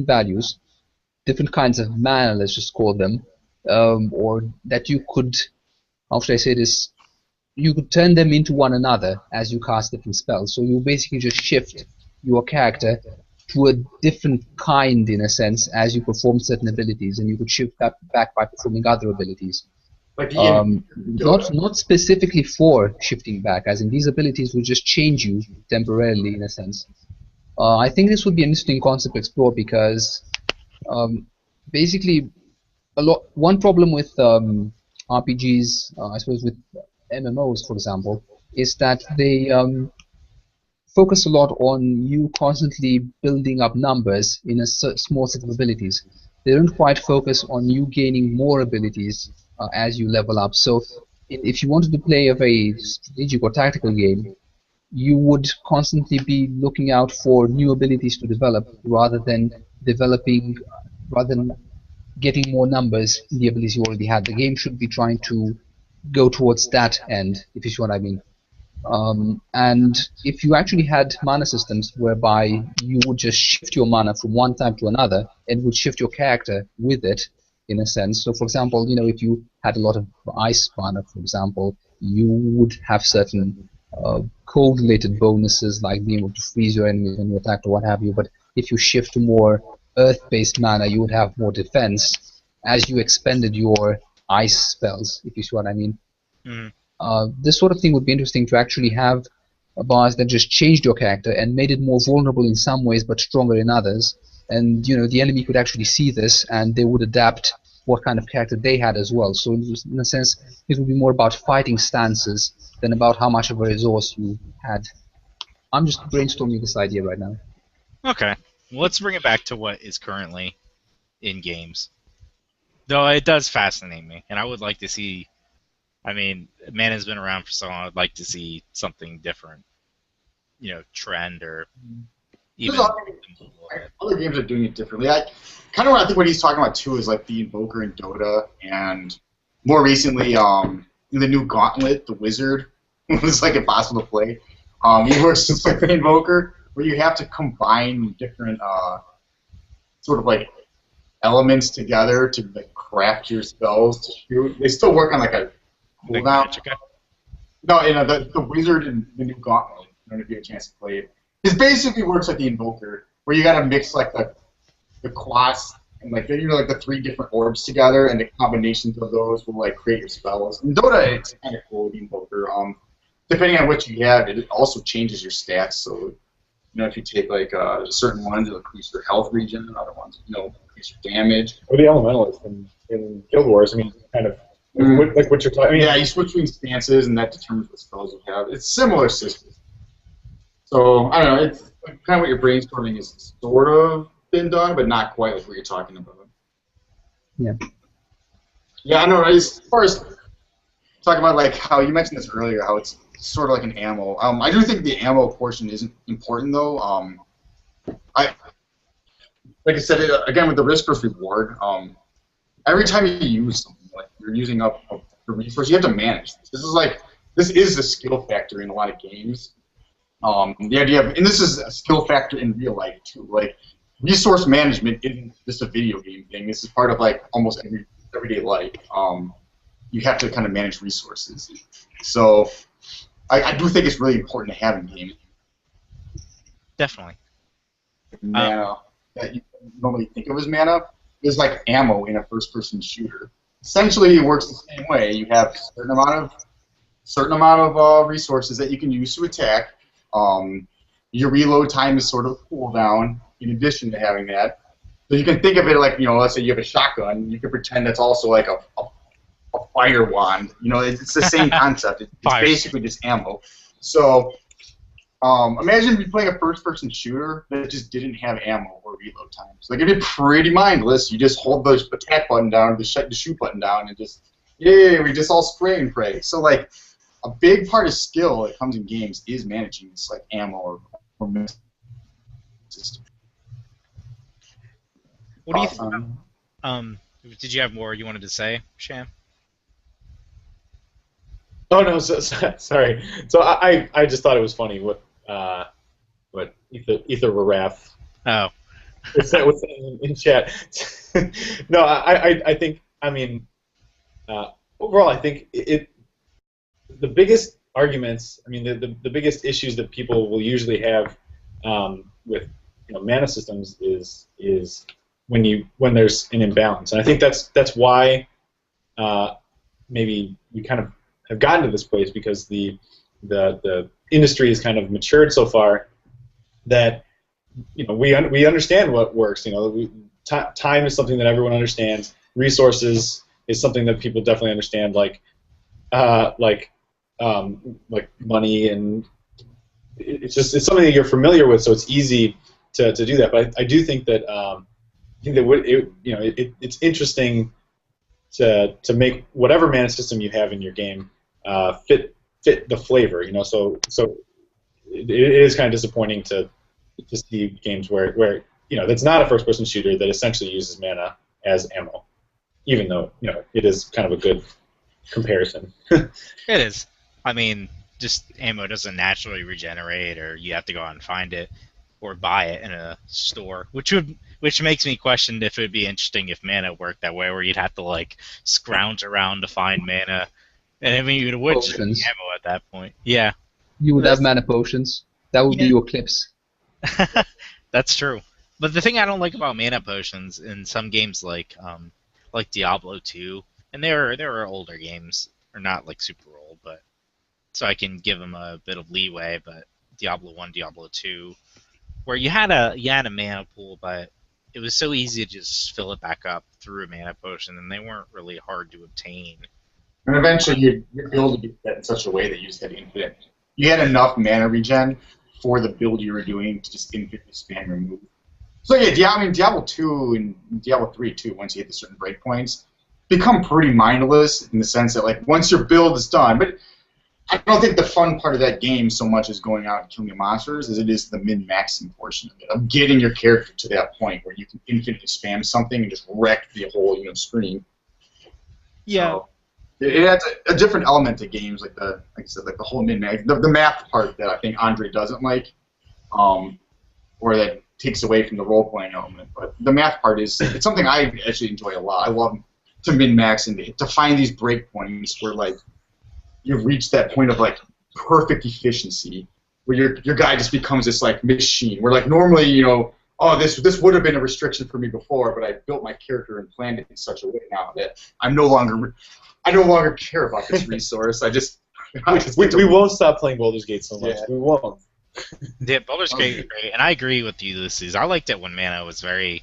values, different kinds of mana, let's just call them, or that you could, how should I say this? You could turn them into one another as you cast different spells. So you basically just shift your character to a different kind, in a sense, as you perform certain abilities, and you could shift that back by performing other abilities. Like the Not specifically for shifting back, as in these abilities will just change you temporarily, in a sense. I think this would be an interesting concept to explore because basically one problem with RPGs, I suppose with MMOs, for example, is that they focus a lot on you constantly building up numbers in a small set of abilities. They don't quite focus on you gaining more abilities as you level up. So if you wanted to play a very strategic or tactical game, you would constantly be looking out for new abilities to develop rather than getting more numbers in the abilities you already had. The game should be trying to go towards that end, if you see what I mean. And if you actually had mana systems whereby you would just shift your mana from one type to another and would shift your character with it, in a sense. So, for example, if you had a lot of ice mana, for example, you would have certain cold-related bonuses like being able to freeze your enemies when you attack or what have you. But if you shift to more earth-based mana, you would have more defense as you expended your ice spells, if you see what I mean. Mm. This sort of thing would be interesting to actually have bars that just changed your character and made it more vulnerable in some ways but stronger in others. And the enemy could actually see this and they would adapt what kind of character they had as well. So in a sense, it would be more about fighting stances than about how much of a resource you had. I'm just brainstorming this idea right now. Okay, well, let's bring it back to what is currently in games. Though it does fascinate me, and I would like to see. I mean, Mana's been around for so long. I'd like to see something different, trend or even other games are doing it differently. I think what he's talking about too is like the Invoker in Dota, and more recently, in the new Gauntlet, the Wizard was like impossible to play. He works just like the Invoker, where you have to combine different sort of like elements together to like craft your spells to shoot. They still work on like a Big cooldown. Magicka. No, the Wizard in the new Gauntlet. I don't know if you had a chance to play it. It basically works like the Invoker, where you gotta mix like the class and like like the 3 different orbs together, and the combinations of those will like create your spells. In Dota, it's kind of cool, the Invoker. Depending on what you have, it also changes your stats. So if you take like certain ones, it'll increase your health regen, and other ones, increase your damage. Or the Elementalist in Guild Wars. I mean, kind of like what you're talking. I mean, Yeah, you switch between stances, and that determines what spells you have. It's a similar system. So I don't know. It's kind of what your brainstorming is sort of been done, but not quite like what you're talking about. Yeah. Yeah, I know. As far as talking about like how you mentioned this earlier, how it's sort of like an ammo. I do think the ammo portion isn't important though. like I said, again with the risk versus reward, every time you use something, like you're using up a resource, you have to manage this. This is a skill factor in a lot of games. The idea of, and this is a skill factor in real life too. Like resource management isn't just a video game thing. This is part of like almost everyday life. You have to kind of manage resources. So I do think it's really important to have in games. Definitely. Mana that you normally think of as mana is like ammo in a first-person shooter. Essentially, it works the same way. You have a certain amount of resources that you can use to attack. Your reload time is sort of a cooldown in addition to having that. So you can think of it like, let's say you have a shotgun. You can pretend that's also like a fire wand. It's the same concept. It's basically just ammo. So imagine if you're playing a first-person shooter that just didn't have ammo or reload times. Like, it'd be pretty mindless. You just hold the attack button down or the shoot button down and just, yay, we just all spray and pray. So, like, a big part of skill that comes in games is managing this, like, ammo or system. What do you think? Did you have more you wanted to say, Sham? Oh no, sorry. So I just thought it was funny what Ether Warath Oh. was saying in chat. No, I think overall I think the biggest arguments, the biggest issues that people will usually have with mana systems is when there's an imbalance, and I think that's why maybe we kind of have gotten to this place, because the industry has kind of matured so far that we understand what works. Time is something that everyone understands. Resources is something that people definitely understand, like money, and it's something that you're familiar with, so it's easy to do that. But I do think that it's interesting to make whatever mana system you have in your game fit the flavor. So it is kind of disappointing to see games where that's not a first-person shooter that essentially uses mana as ammo, even though it is kind of a good comparison. It is. Just ammo doesn't naturally regenerate, or you have to go out and find it or buy it in a store, which makes me question if it would be interesting if mana worked that way, where you'd have to like scrounge around to find mana, and you would just be ammo at that point. Yeah. You would have mana potions. That would be your clips. That's true. But the thing I don't like about mana potions in some games like Diablo 2, and there are older games, or not like super old, but so I can give them a bit of leeway. But Diablo 1, Diablo 2, where you had a mana pool, but it was so easy to just fill it back up through a mana potion, and they weren't really hard to obtain. And eventually, your build would be set in such a way that you just had infinite. You had enough mana regen for the build you were doing to just infinitely spam your move. So yeah, Diablo 2 and Diablo 3 too, once you hit the certain breakpoints, become pretty mindless in the sense that like once your build is done. But I don't think the fun part of that game so much is going out and killing the monsters as it is the min-maxing portion of it, of getting your character to that point where you can infinitely spam something and just wreck the whole screen. Yeah. So, it adds a different element to games, like I said, like the whole min-max, the math part that I think Andre doesn't like, or that takes away from the role-playing element. But the math part it's something I actually enjoy a lot. I love to min-max and to find these breakpoints where like you've reached that point of like perfect efficiency, where your guy just becomes this like machine. Where like normally this would have been a restriction for me before, but I built my character and planned it in such a way now that I no longer care about this resource. We won't stop playing Baldur's Gate so much. Yeah. We won't. Yeah, Baldur's Gate is great, and I agree with you, Ulysses. I liked it when mana was very.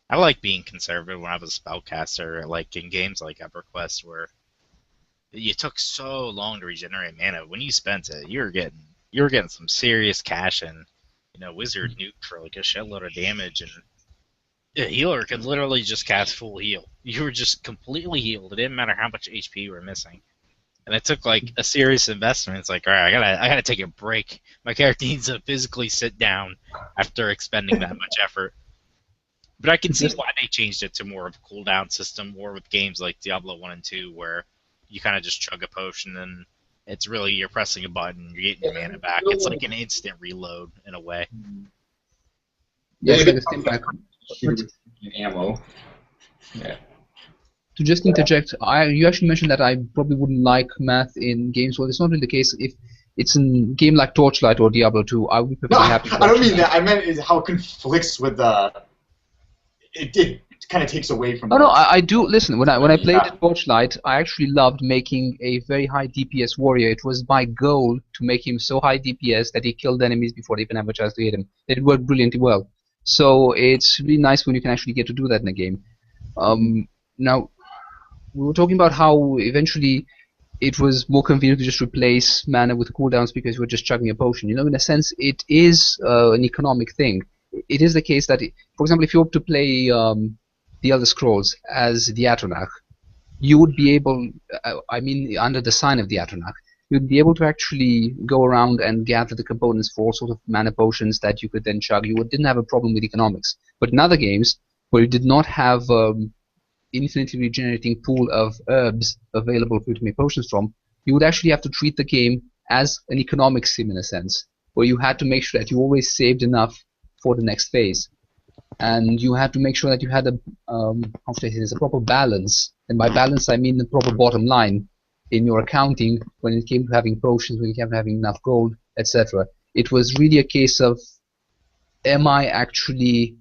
I like being conservative when I was a spellcaster, like in games like EverQuest, where you took so long to regenerate mana. When you spent it, you were getting some serious cash, and Wizard nuked for like a shitload of damage, and a healer could literally just cast full heal. You were just completely healed. It didn't matter how much HP you were missing. And it took like a serious investment. It's like, all right, I gotta take a break. My character needs to physically sit down after expending that much effort. But I can see why they changed it to more of a cooldown system, or with games like Diablo 1 and 2, where you kind of just chug a potion and it's really you're pressing a button, you're getting your mana back. It's like an instant reload in a way. Yeah, it's like a stim pack. Ammo. Yeah. To just interject, you actually mentioned that I probably wouldn't like math in games. Well, it's not really the case. If it's a game like Torchlight or Diablo 2, I would be perfectly happy. I don't mean that. I meant is how it conflicts with it kind of takes away from. Oh no, I do. Listen, when I played Torchlight, I actually loved making a very high DPS warrior. It was my goal to make him so high DPS that he killed enemies before they even have a chance to hit him. It worked brilliantly well. So it's really nice when you can actually get to do that in a game. Now, we were talking about how eventually it was more convenient to just replace mana with cooldowns because you were just chugging a potion. You know, in a sense, it is an economic thing. It is the case that, for example, if you were to play the Elder Scrolls as the Atronach, you would be able, under the sign of the Atronach, you'd be able to actually go around and gather the components for all sorts of mana potions that you could then chug. You didn't have a problem with economics. But in other games, where you did not have infinitely regenerating pool of herbs available for you to make potions from, you would actually have to treat the game as an economic sim in a sense, where you had to make sure that you always saved enough for the next phase. And you had to make sure that you had a proper balance. And by balance, I mean the proper bottom line in your accounting when it came to having potions, when it came to having enough gold, etc. It was really a case of, am I actually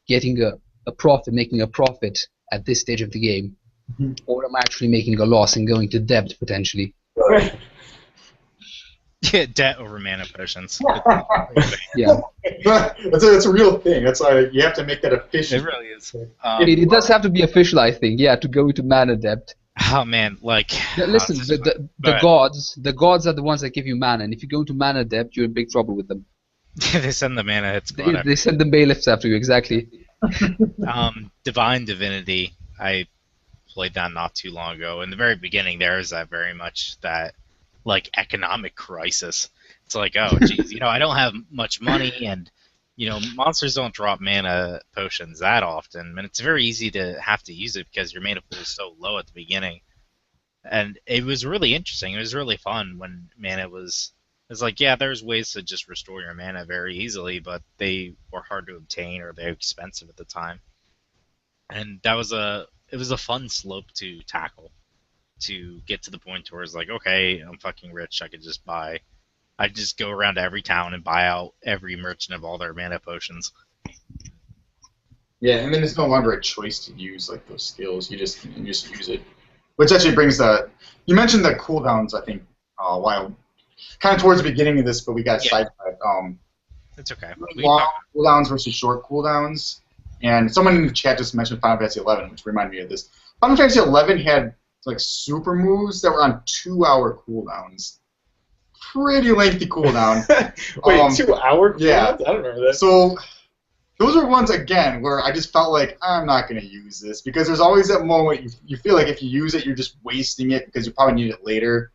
getting a profit, making a profit at this stage of the game, or am I actually making a loss and going to debt potentially? Yeah, debt over mana potions. Yeah, that's a real thing. That's why you have to make that efficient. It really is. it does have to be official, I think. Yeah, to go into mana debt. Oh man, like listen, the gods are the ones that give you mana, and if you go into mana debt, you're in big trouble with them. they send the mana hits. They send the bailiffs after you, exactly. Divine Divinity, I played that not too long ago. In the very beginning, there is that very much that like economic crisis. It's like, oh geez, I don't have much money, and monsters don't drop mana potions that often, and it's very easy to have to use it because your mana pool is so low at the beginning. And it was really interesting. It was really fun when mana was. It's like, yeah, there's ways to just restore your mana very easily, but they were hard to obtain or they're expensive at the time. And it was a fun slope to tackle, to get to the point where it's like, okay, I'm fucking rich, I just go around to every town and buy out every merchant of all their mana potions. Yeah, and then it's no longer a choice to use like those skills. You just use it. Which actually brings you mentioned the cooldowns, I think, a while. Kind of towards the beginning of this, but we got sidetracked. It's okay. Long cooldowns versus short cooldowns. And someone in the chat just mentioned Final Fantasy 11, which reminded me of this. Final Fantasy 11 had like super moves that were on 2-hour cooldowns. Pretty lengthy cooldown. Wait, 2-hour cooldowns? Yeah. I don't remember that. So those are ones, again, where I just felt like, I'm not going to use this. Because there's always that moment you feel like if you use it, you're just wasting it because you probably need it later.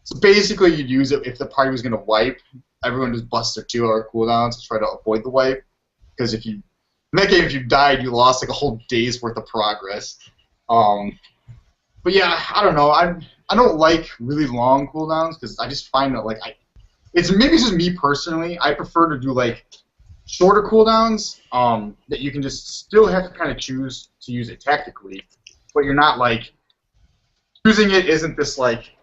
So basically, you'd use it if the party was going to wipe. Everyone just busts their 2-hour cooldowns to try to avoid the wipe. Because in that game, if you died, you lost like a whole day's worth of progress. But yeah, I don't know. I don't like really long cooldowns because I just find that like it's just me personally. I prefer to do like shorter cooldowns that you can just still have to kind of choose to use it tactically, but you're not like using it isn't this like.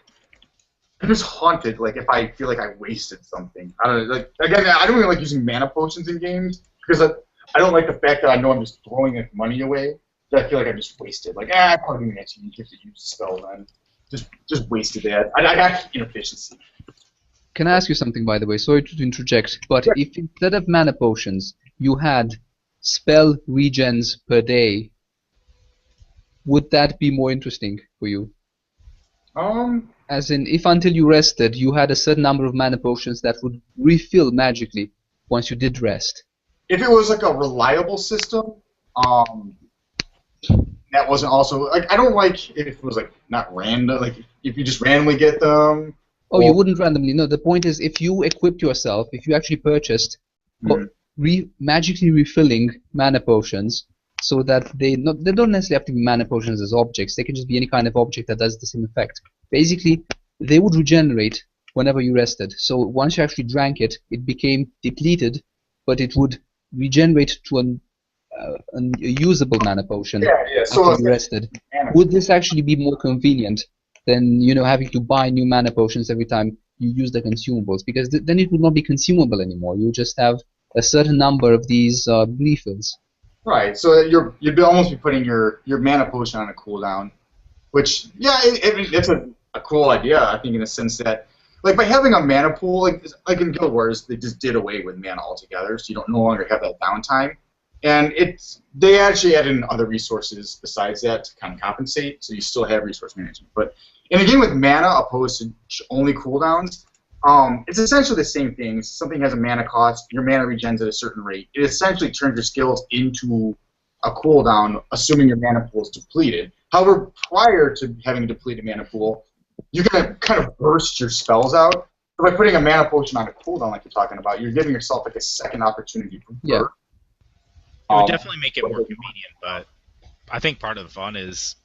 I'm just haunted, like, if I feel like I wasted something. I don't know, like, again, I don't really like using mana potions in games, because I don't like the fact that I know I'm just throwing like, money away, that I feel like I just wasted. Like, I probably didn't actually get to use the spell then. Just wasted that. I got inefficiency. Can I ask you something, by the way? Sorry to interject, but if instead of mana potions, you had spell regens per day, would that be more interesting for you? As in, if until you rested, you had a certain number of mana potions that would refill magically once you did rest. If it was like a reliable system, that wasn't also like I don't like if it was like not random, like if you just randomly get them. Oh, you wouldn't randomly. No, the point is if you equipped yourself, if you actually purchased magically refilling mana potions, so that they don't necessarily have to be mana potions as objects. They can just be any kind of object that does the same effect. Basically, they would regenerate whenever you rested. So once you actually drank it, it became depleted, but it would regenerate to a usable mana potion Yeah. after So you rested. mana. Would this actually be more convenient than having to buy new mana potions every time you use the consumables? Because then it would not be consumable anymore. You just have a certain number of these refills. Right. So you'd almost be putting your mana potion on a cooldown, which it's a cool idea. I think in the sense that like by having a mana pool, like in Guild Wars, they just did away with mana altogether, so you don't no longer have that downtime. And they actually added in other resources besides that to kind of compensate, so you still have resource management. But in a game with mana opposed to only cooldowns, it's essentially the same thing. Something has a mana cost, your mana regens at a certain rate. It essentially turns your skills into a cooldown, assuming your mana pool is depleted. However, prior to having a depleted mana pool, you can kind of burst your spells out. So by putting a mana potion on a cooldown, like you're talking about, you're giving yourself like a second opportunity for burst. Yeah. It would definitely make it more convenient, but I think part of the fun is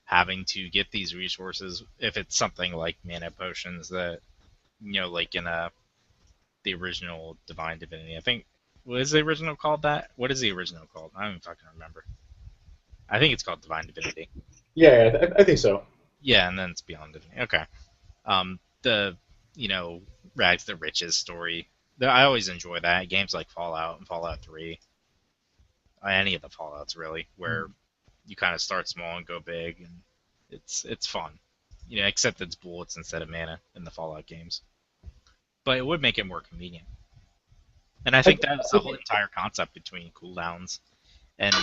having to get these resources if it's something like mana potions that, like in the original Divine Divinity. I think, what is the original called that? What is the original called? I don't even fucking remember. I think it's called Divine Divinity. Yeah, I think so. Yeah, and then it's Beyond Divinity. Okay. The, Rags to Riches story. I always enjoy that. Games like Fallout and Fallout 3. Any of the Fallouts, really, where you kind of start small and go big, and it's fun. Except it's bullets instead of mana in the Fallout games. But it would make it more convenient. And I think that's the whole entire concept between cooldowns. And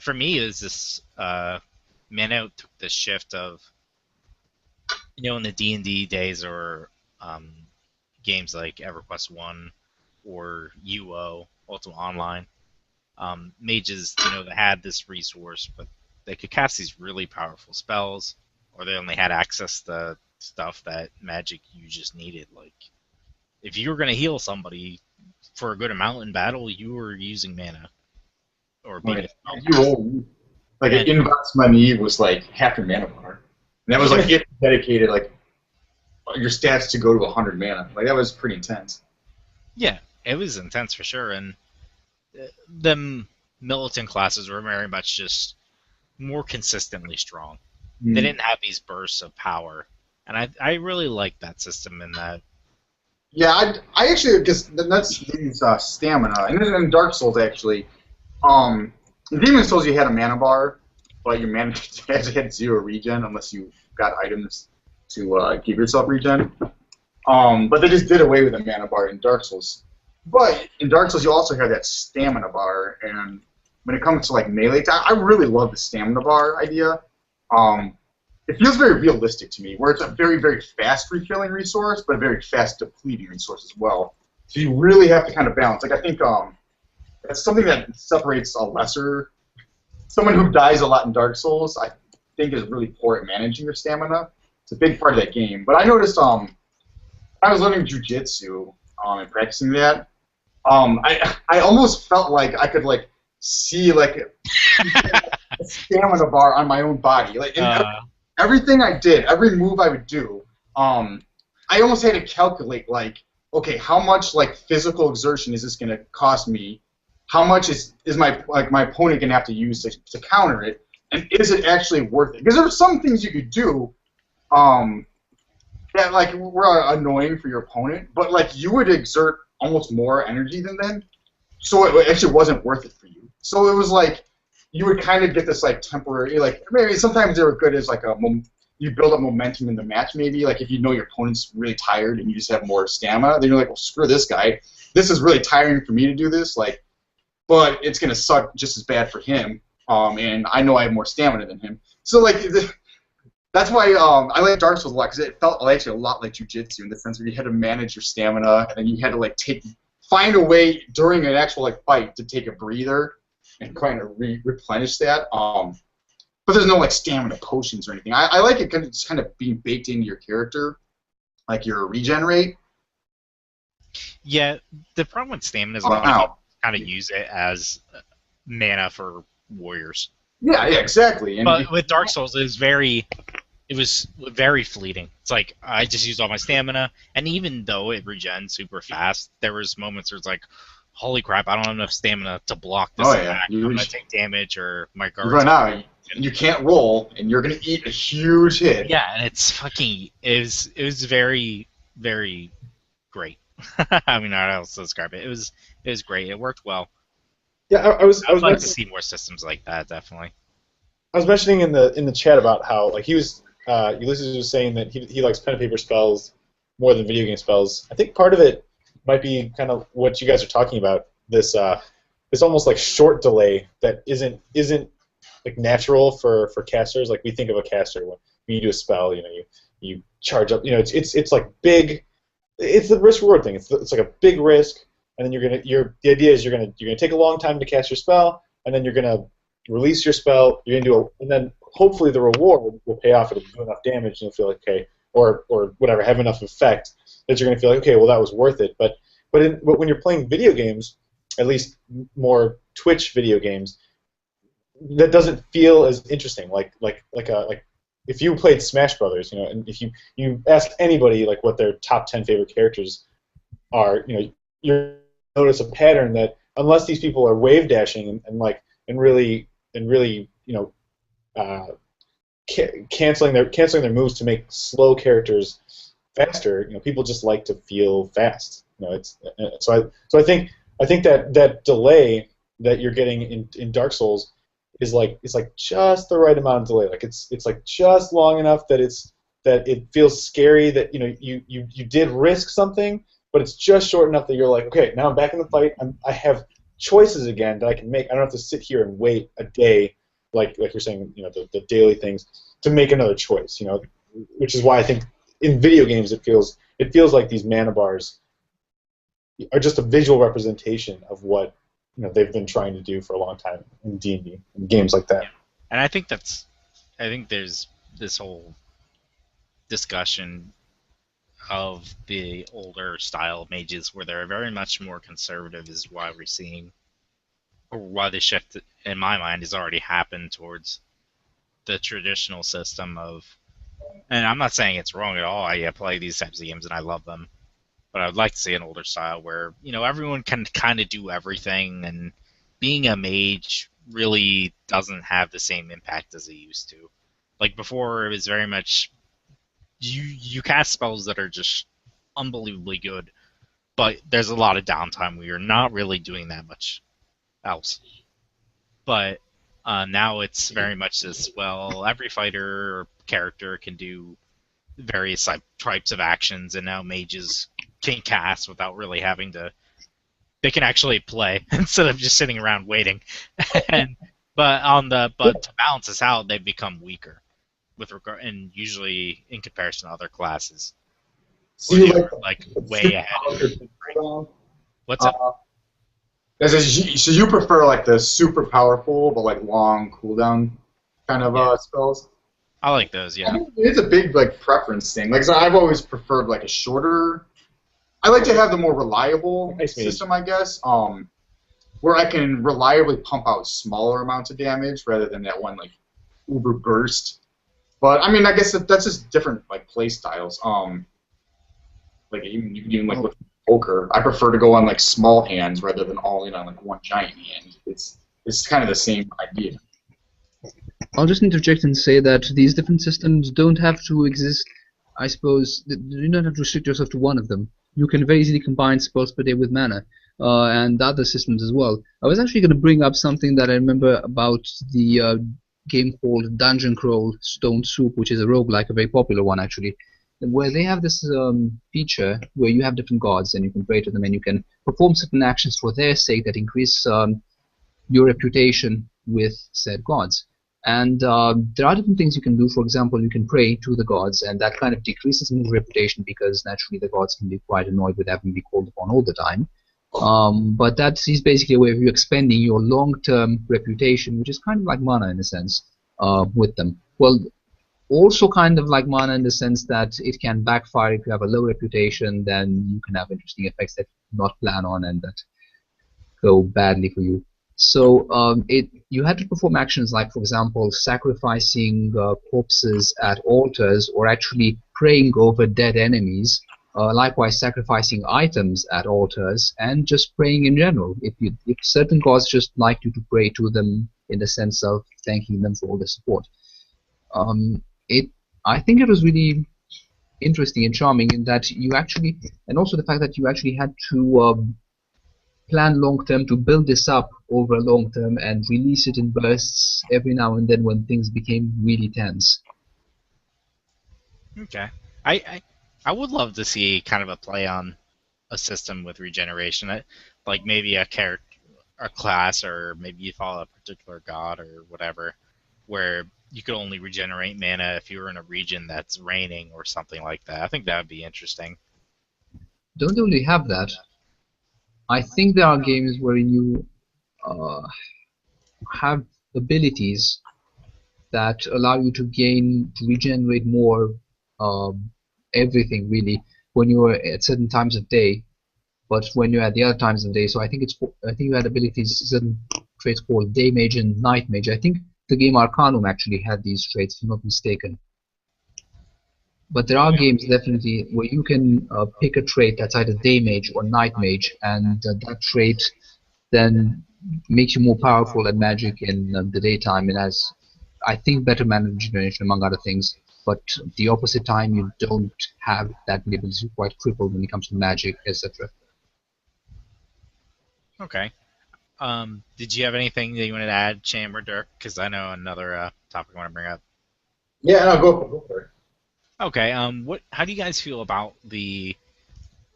for me, is this mana took the shift of, in the D&D days or games like EverQuest 1 or UO, Ultima Online, mages, they had this resource, but they could cast these really powerful spells, or they only had access to stuff that magic you just needed. Like, if you were going to heal somebody for a good amount in battle, you were using mana. Or being like an Invox Mani was like half your mana bar. And that was like if dedicated like your stats to go to 100 mana. Like that was pretty intense. Yeah, it was intense for sure, and the militant classes were very much just more consistently strong. They didn't have these bursts of power, and I really like that system in that. Yeah, I actually, because that's these stamina, and in Dark Souls actually, in Demon Souls you had a mana bar, but your mana actually had 0 regen unless you got items to give yourself regen. But they just did away with the mana bar in Dark Souls. But in Dark Souls you also have that stamina bar, and when it comes to like melee, I really love the stamina bar idea. It feels very realistic to me, where it's a very, very fast refilling resource, but a very fast depleting resource as well. So you really have to kind of balance. Like I think that's something that separates someone who dies a lot in Dark Souls. I think is really poor at managing your stamina. It's a big part of that game. But I noticed when I was learning jujitsu and practicing that, I almost felt like I could like see like a stamina bar on my own body. Like everything I did, every move I would do, I almost had to calculate like, okay, how much like physical exertion is this going to cost me? How much is my opponent going to have to use to counter it? And is it actually worth it? Because there are some things you could do that like were annoying for your opponent, but like you would exert almost more energy than them, so it actually wasn't worth it for you. So it was like you would kind of get this like temporary, like maybe sometimes they were good as like you build up momentum in the match. Maybe like if you know your opponent's really tired and you just have more stamina, then you're like, well, screw this guy. This is really tiring for me to do this. Like, but it's gonna suck just as bad for him. And I know I have more stamina than him. So like. That's why I like Dark Souls a lot, because it felt actually a lot like Jiu-Jitsu in the sense where you had to manage your stamina, and then you had to like find a way during an actual like fight to take a breather and kind of replenish that. But there's no like stamina potions or anything. I like it because it's kind of being baked into your character, like your regen rate. Yeah, the problem with stamina is a lot of people kind of use it as mana for warriors. Yeah, exactly. And But with Dark Souls, it was very fleeting. It's like I just used all my stamina, and even though it regens super fast, there was moments where it's like, holy crap, I don't have enough stamina to block this oh yeah, attack. I'm gonna take damage, or my you guard's run out. You can't roll, and you're gonna eat a huge hit. yeah, and it's fucking it was very very great. I mean, I don't know how else to describe it. It was great. It worked well. Yeah, I was I would like to mentioning, see more systems like that, definitely. I was mentioning in the chat about how like he was Ulysses was saying that he likes pen and paper spells more than video game spells. I think part of it might be kind of what you guys are talking about. This almost like short delay that isn't like natural for casters. Like we think of a caster when you do a spell, you charge up. It's like big. It's the risk reward thing. It's like a big risk, and then the idea is you're gonna take a long time to cast your spell, and then you're gonna release your spell. You're gonna and then hopefully the reward will pay off. It'll do enough damage, and you'll feel like okay, or whatever, have enough effect that you're gonna feel like okay, well that was worth it. But when you're playing video games, at least more Twitch video games, that doesn't feel as interesting. Like if you played Smash Brothers, and if you ask anybody like what their top 10 favorite characters are, you notice a pattern that unless these people are wave dashing and really canceling their moves to make slow characters faster, people just like to feel fast. So I think that delay that you're getting in Dark Souls is like just the right amount of delay. Like it's like just long enough that it feels scary that you did risk something, but it's just short enough that you're like, okay, now I'm back in the fight. I have choices again that I can make. I don't have to sit here and wait a day, like you're saying, the daily things to make another choice. Which is why I think in video games it feels like these mana bars are just a visual representation of what they've been trying to do for a long time in D&D and games like that. Yeah. And I think there's this whole discussion of the older style mages where they're very much more conservative is why we're seeing, or why the shift in my mind has already happened towards the traditional system of, and I'm not saying it's wrong at all. I play these types of games and I love them, but I'd like to see an older style where everyone can kind of do everything, and being a mage really doesn't have the same impact as it used to. Like before, it was very much you cast spells that are just unbelievably good, but there's a lot of downtime where you're not really doing that much else. But now it's very much this, well, every fighter or character can do various types of actions, and now mages can cast without really having to. They can actually play instead of just sitting around waiting. But to balance this out, they've become weaker with regard, and usually in comparison to other classes. So you like way ahead. What's up? So you prefer like the super powerful but like long cooldown kind of spells? I like those, yeah. I mean, it's a big like preference thing. Like so I've always preferred like a shorter. I like to have the more reliable system, I guess, where I can reliably pump out smaller amounts of damage rather than that one like uber burst. But I mean, I guess that's just different like play styles. Like even like with poker, I prefer to go on like small hands rather than all in on like one giant hand. It's kind of the same idea. I'll just interject and say that these different systems don't have to exist. I suppose you don't have to restrict yourself to one of them. You can very easily combine spells per day with mana, and other systems as well. I was actually going to bring up something that I remember about the game called Dungeon Crawl Stone Soup, which is a roguelike, a very popular one actually, where they have this feature where you have different gods and you can pray to them and you can perform certain actions for their sake that increase your reputation with said gods. And there are different things you can do. For example, you can pray to the gods, and that kind of decreases your reputation because naturally the gods can be quite annoyed with having to be called upon all the time. But that is basically a way of you expending your long-term reputation, which is kind of like mana in a sense, with them. Well, also kind of like mana in the sense that it can backfire if you have a low reputation, then you can have interesting effects that you not plan on and that go badly for you. So you had to perform actions like, for example, sacrificing corpses at altars, or actually praying over dead enemies. Likewise, sacrificing items at altars, and just praying in general. If certain gods just like you to pray to them in the sense of thanking them for all the support. Um, it I think it was really interesting and charming in that you actually, and also the fact that you actually had to plan long term to build this up over long term and release it in bursts every now and then when things became really tense. Okay. I I would love to see kind of a play on a system with regeneration, like maybe a character, a class, or maybe you follow a particular god or whatever, where you could only regenerate mana if you were in a region that's raining or something like that. I think that would be interesting. Don't really have that. I think there are games wherein you uh, have abilities that allow you to regenerate more um, everything really when you are at certain times of day, but when you're at the other times of day. So I think you had abilities, certain traits called day mage and night mage. I think the game Arcanum actually had these traits, if I'm not mistaken. But there are games definitely where you can pick a trait that's either day mage or night mage, and that trait then makes you more powerful at magic in the daytime, and has, I think, better mana regeneration among other things. But the opposite time, you don't have that many abilities. You're quite crippled when it comes to magic, etc. Okay. Did you have anything that you wanted to add, Cham or Dirk? Because I know another topic I want to bring up. Yeah, no, go for it. Okay. What? How do you guys feel about the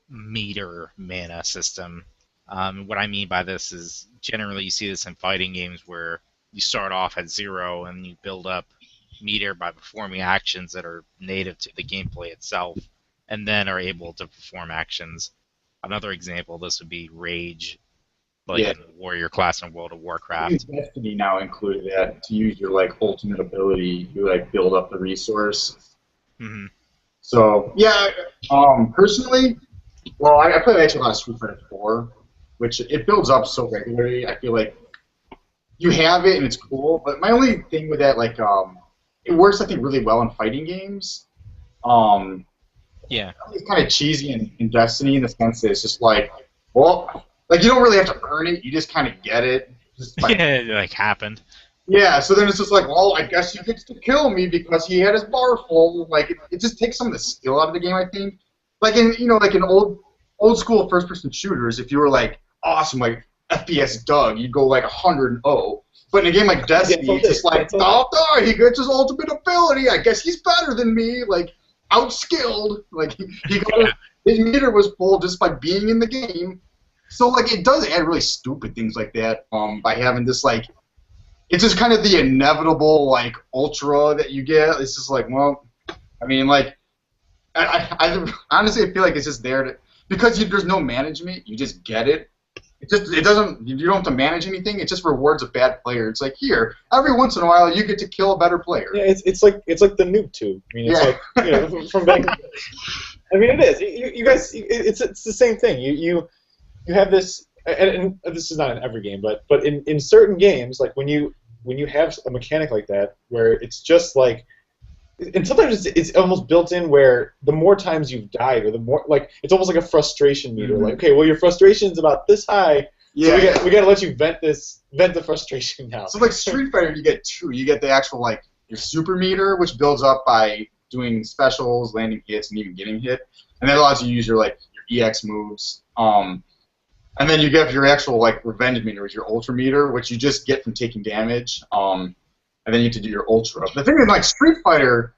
meter mana system? What I mean by this is generally you see this in fighting games where you start off at 0 and you build up meter by performing actions that are native to the gameplay itself, and then are able to perform actions. Another example, this would be Rage, like Yeah. in the Warrior class in World of I Warcraft. think Destiny now included that to use your like ultimate ability, you like build up the resource. Hmm. So yeah, personally, well, I play actually a lot of Street Fighter 4, which it builds up so regularly. I feel like you have it and it's cool, but my only thing with that, like, it works I think really well in fighting games. Um, Yeah. it's kind of cheesy in Destiny in the sense that it's just like, well, like you don't really have to earn it, you just kind of get it. Just like, Yeah, it like happened. yeah, so then it's just like, well, I guess he gets to kill me because he had his bar full. Like, it just takes some of the skill out of the game, I think. Like in, like in old school first person shooters, if you were like awesome, like FPS Doug, you'd go like 100-0. But in a game like Destiny, it's just like, oh, he gets his ultimate ability. I guess he's better than me. Like, outskilled. Like, he got his meter was full just by being in the game. So like, it does add really stupid things like that. By having this like. It's just kind of the inevitable, like, ultra that you get. It's just like, well, I mean, like, I honestly I feel like it's just there to, because there's no management, you just get it. It doesn't, you don't have to manage anything, it just rewards a bad player. It's like, here, every once in a while, you get to kill a better player. Yeah, it's like the noob tube. I mean, it's like from back. I mean, it is. You guys, it's the same thing. You have this, and this is not in every game, but in certain games, like when you have a mechanic like that, where it's just like, and sometimes it's almost built in where the more times you've died, or the more, like, it's almost like a frustration meter. Mm-hmm. Like, okay, well, your frustration's about this high, Yeah. so we got to let you vent the frustration now. So like Street Fighter, you get two. You get the actual like your super meter, which builds up by doing specials, landing hits, and even getting hit, and that allows you to use your like your EX moves. And then you get your actual like revenge meter, which is your ultra meter, which you just get from taking damage. And then you have to do your ultra. The thing with like Street Fighter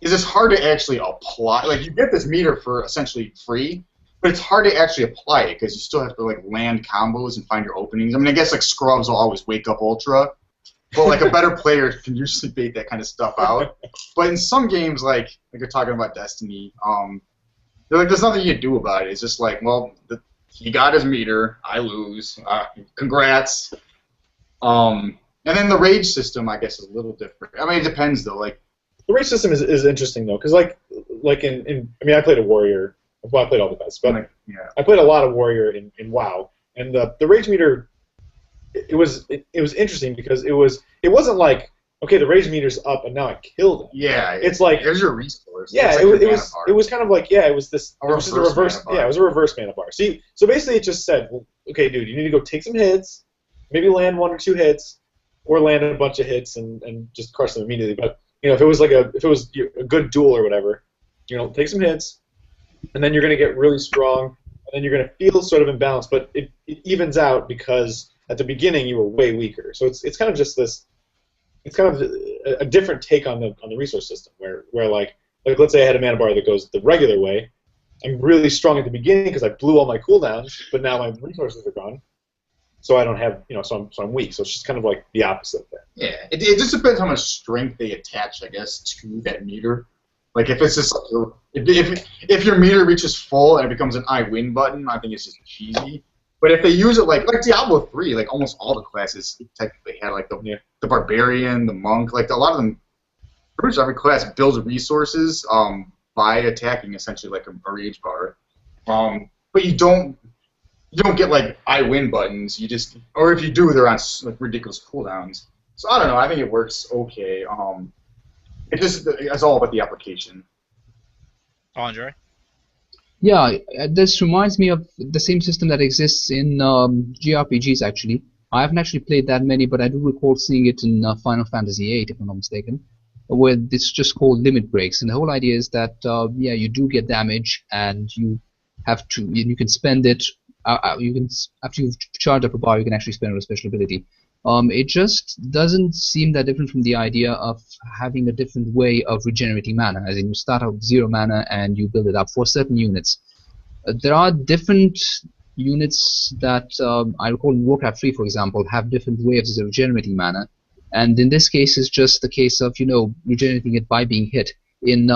is it's hard to actually apply. Like you get this meter for essentially free, but it's hard to actually apply it because you still have to like land combos and find your openings. I mean, I guess like scrubs will always wake up ultra, but like a better player can usually bait that kind of stuff out. But in some games, like you're talking about Destiny, there's nothing you can do about it. It's just like, well, he got his meter, I lose. Congrats. And then the rage system, I guess, is a little different. I mean, it depends though. Like the rage system is interesting though, because like in I mean, I played a warrior. Well, I played all the best, but yeah. I played a lot of warrior in WoW, and the rage meter it was interesting because it wasn't like, okay, the rage meter's up and now I killed him. Yeah, It's like, there's your resource. yeah, It's like it, your was it mana was bar. it was kind of like, yeah, it was this A it was just a reverse reverse mana bar. yeah, it was a reverse mana bar. See, so basically it just said, well, okay, dude, you need to go take some hits, maybe land 1 or 2 hits, or land a bunch of hits and just crush them immediately. But if it was a good duel or whatever, take some hits, and then you're gonna get really strong, and then you're gonna feel sort of imbalanced, but it evens out because at the beginning you were way weaker. So it's kind of just this. It's kind of a different take on the resource system, where like let's say I had a mana bar that goes the regular way. I'm really strong at the beginning because I blew all my cooldowns, but now my resources are gone, so I don't have so I'm weak. So it's just kind of like the opposite there. Yeah, it just depends how much strength they attach, I guess, to that meter. Like if it's just like, if your meter reaches full and it becomes an I win button, I think it's just cheesy. But if they use it like Diablo 3, like almost all the classes technically had like the barbarian, the monk, like a lot of them, pretty much every class builds resources by attacking essentially like a rage bar. But you don't get like I win buttons. You just, or if you do, they're on like ridiculous cooldowns. So I don't know. I think it works okay. It's all about the application. Andre? Yeah, this reminds me of the same system that exists in JRPGs, actually. I haven't actually played that many, but I do recall seeing it in Final Fantasy VIII, if I'm not mistaken, where it's just called limit breaks. And the whole idea is that, yeah, you do get damage, and you can spend it, after you've charged up a bar, you can actually spend it on a special ability. It just doesn't seem that different from the idea of having a different way of regenerating mana, as in you start out with 0 mana and you build it up for certain units. There are different units that, I recall in Warcraft 3, for example, have different ways of regenerating mana, and in this case it's just the case of, regenerating it by being hit. In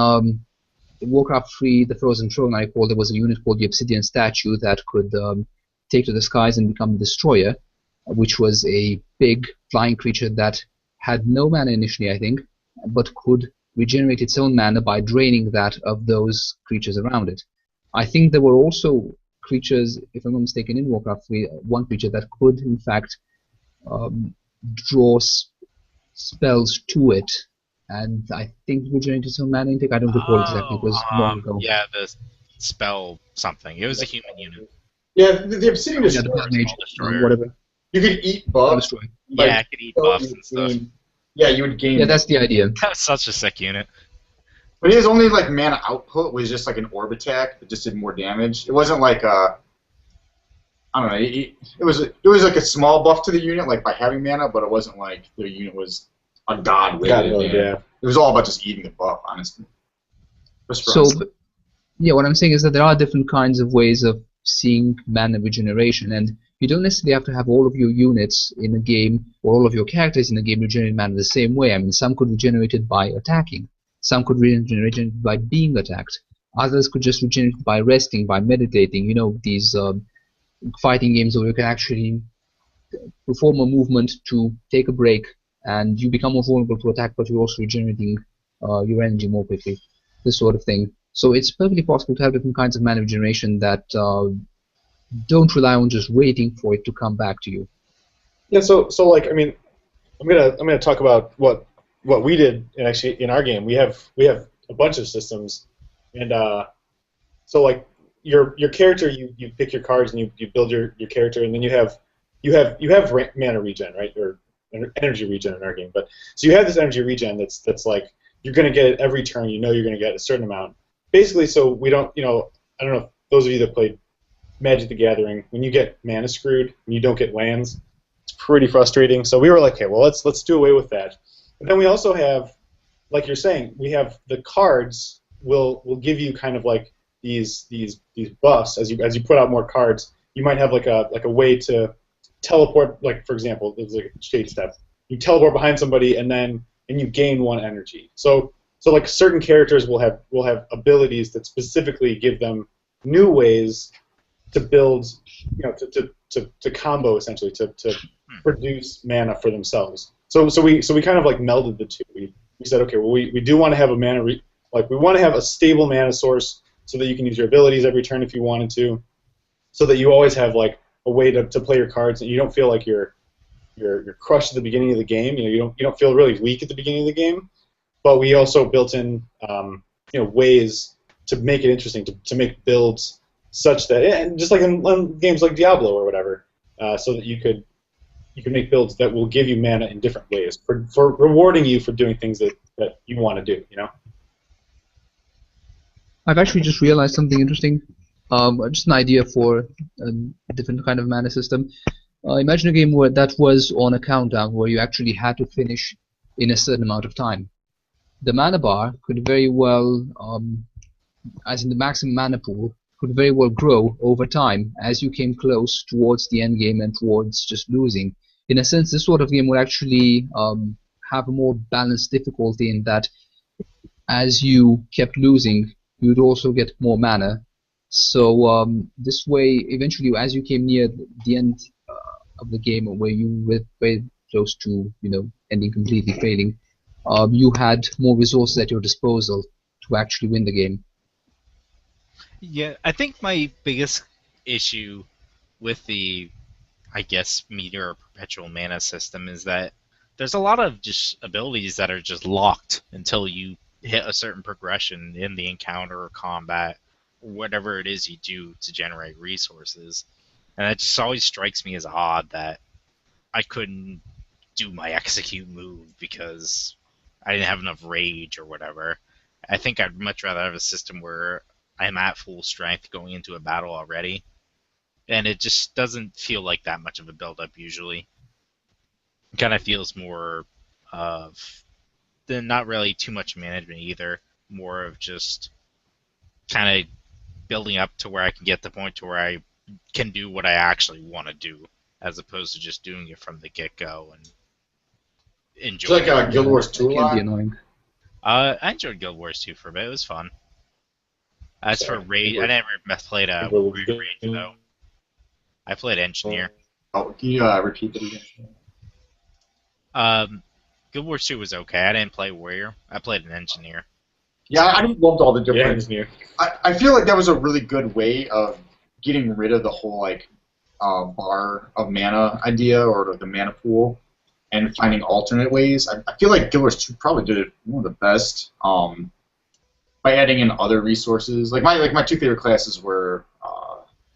Warcraft 3, the Frozen Throne, I recall there was a unit called the Obsidian Statue that could take to the skies and become a destroyer, which was a big flying creature that had no mana initially, I think, but could regenerate its own mana by draining that of those creatures around it. I think there were also creatures, if I'm not mistaken, in Warcraft 3, one creature that could, in fact, draw spells to it, and I think regenerate its own mana intake. I don't recall exactly, it was long ago. Yeah, the spell something. It was a human unit. Yeah, the Obsidian Yeah, the Destroyer. Blood Mage, Destroyer. whatever. You could eat buffs. Destroy. Yeah, it could eat buffs and stuff. Yeah, you would gain. Yeah, that's the idea. That's such a sick unit. But his only like mana output was just like an orb attack that just did more damage. It wasn't like I don't know. It was like a small buff to the unit, like by having mana, but it wasn't like the unit was a god with it. Yeah. It was all about just eating the buff, honestly. So, yeah, what I'm saying is that there are different kinds of ways of seeing mana regeneration, and you don't necessarily have to have all of your units in a game or all of your characters in a game regenerate mana the same way. I mean, some could regenerate it by attacking, some could regenerate it by being attacked, others could just regenerate it by resting, by meditating. These fighting games where you can actually perform a movement to take a break, and you become more vulnerable to attack, but you're also regenerating your energy more quickly. This sort of thing. So it's perfectly possible to have different kinds of mana regeneration that don't rely on just waiting for it to come back to you. Yeah. So like, I mean, I'm gonna talk about what we did in our game. We have a bunch of systems, and so like your character, you pick your cards and you build your character, and then you have mana regen, right, or energy regen in our game. But so you have this energy regen that's like you're gonna get it every turn. You're gonna get a certain amount. Basically, so we don't, I don't know if those of you that played Magic the Gathering, when you get mana screwed and you don't get lands, it's pretty frustrating. So we were like, okay, well, let's do away with that. But then we also have, like you're saying, we have the cards will give you kind of like these buffs as you put out more cards. You might have like a way to teleport, like for example, there's like a shade step. You teleport behind somebody and you gain 1 energy. So like certain characters will have abilities that specifically give them new ways to build, to combo essentially, to produce mana for themselves. So we kind of like melded the two. We said, okay, well we do want to have a mana we want to have a stable mana source so that you can use your abilities every turn if you wanted to, so that you always have like a way to play your cards and you don't feel like you're you're crushed at the beginning of the game. You don't feel really weak at the beginning of the game. But we also built in ways to make it interesting, to make builds such that, and just like in games like Diablo or whatever, so that you could make builds that will give you mana in different ways for rewarding you for doing things that you want to do. I've actually just realized something interesting. Just an idea for a different kind of mana system. Imagine a game where that was on a countdown, where you actually had to finish in a certain amount of time. The mana bar could very well, as in the maximum mana pool, could very well grow over time as you came close towards the end game and towards just losing. In a sense, this sort of game would actually have a more balanced difficulty in that as you kept losing, you'd also get more mana. So this way, eventually, as you came near the end of the game, where you were very close to, ending completely failing, you had more resources at your disposal to actually win the game. Yeah, I think my biggest issue with the, I guess, meteor or perpetual mana system is that there's a lot of just abilities that are just locked until you hit a certain progression in the encounter or combat or whatever it is you do to generate resources. And it just always strikes me as odd that I couldn't do my execute move because I didn't have enough rage or whatever. I think I'd much rather have a system where I'm at full strength going into a battle already. And it just doesn't feel like that much of a build-up usually. It kind of feels more of not really too much management either. More of just kind of building up to where I can get the point to where I can do what I actually want to do, as opposed to just doing it from the get-go and enjoy It's like Guild Wars 2 a It can lot. be annoying. I enjoyed Guild Wars 2 for a bit. It was fun. As for raid, I never played a raid though. I played engineer. Oh, can you repeat that again? Guild Wars 2 was okay. I didn't play warrior. I played an engineer. Yeah, I loved all the different. engineer. I feel like that was a really good way of getting rid of the whole bar of mana idea or the mana pool and finding alternate ways. I feel like Guild Wars 2 probably did it one of the best by adding in other resources. My two favorite classes were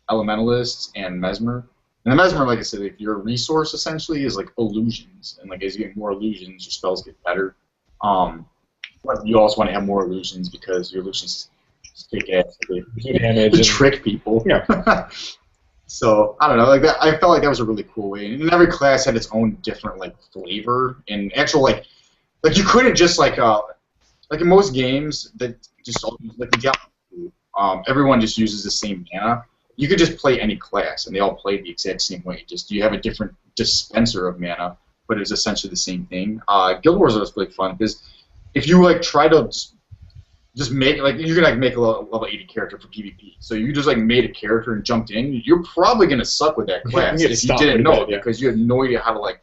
Elementalist and Mesmer. And the Mesmer, like I said, if your resource essentially is illusions, and as you get more illusions, your spells get better. But you also want to have more illusions because your illusions kick ass. They trick people. Yeah. So I don't know, that. I felt like that was a really cool way, and every class had its own different flavor and actual you couldn't just in most games that just the Diablo, everyone just uses the same mana. You could just play any class, and they all play the exact same way. Just you have a different dispenser of mana, but it's essentially the same thing. Guild Wars was really fun because if you try to just make you can make a level 80 character for PvP. So you just made a character and jumped in. You're probably gonna suck with that class if you didn't know it because you had no idea how to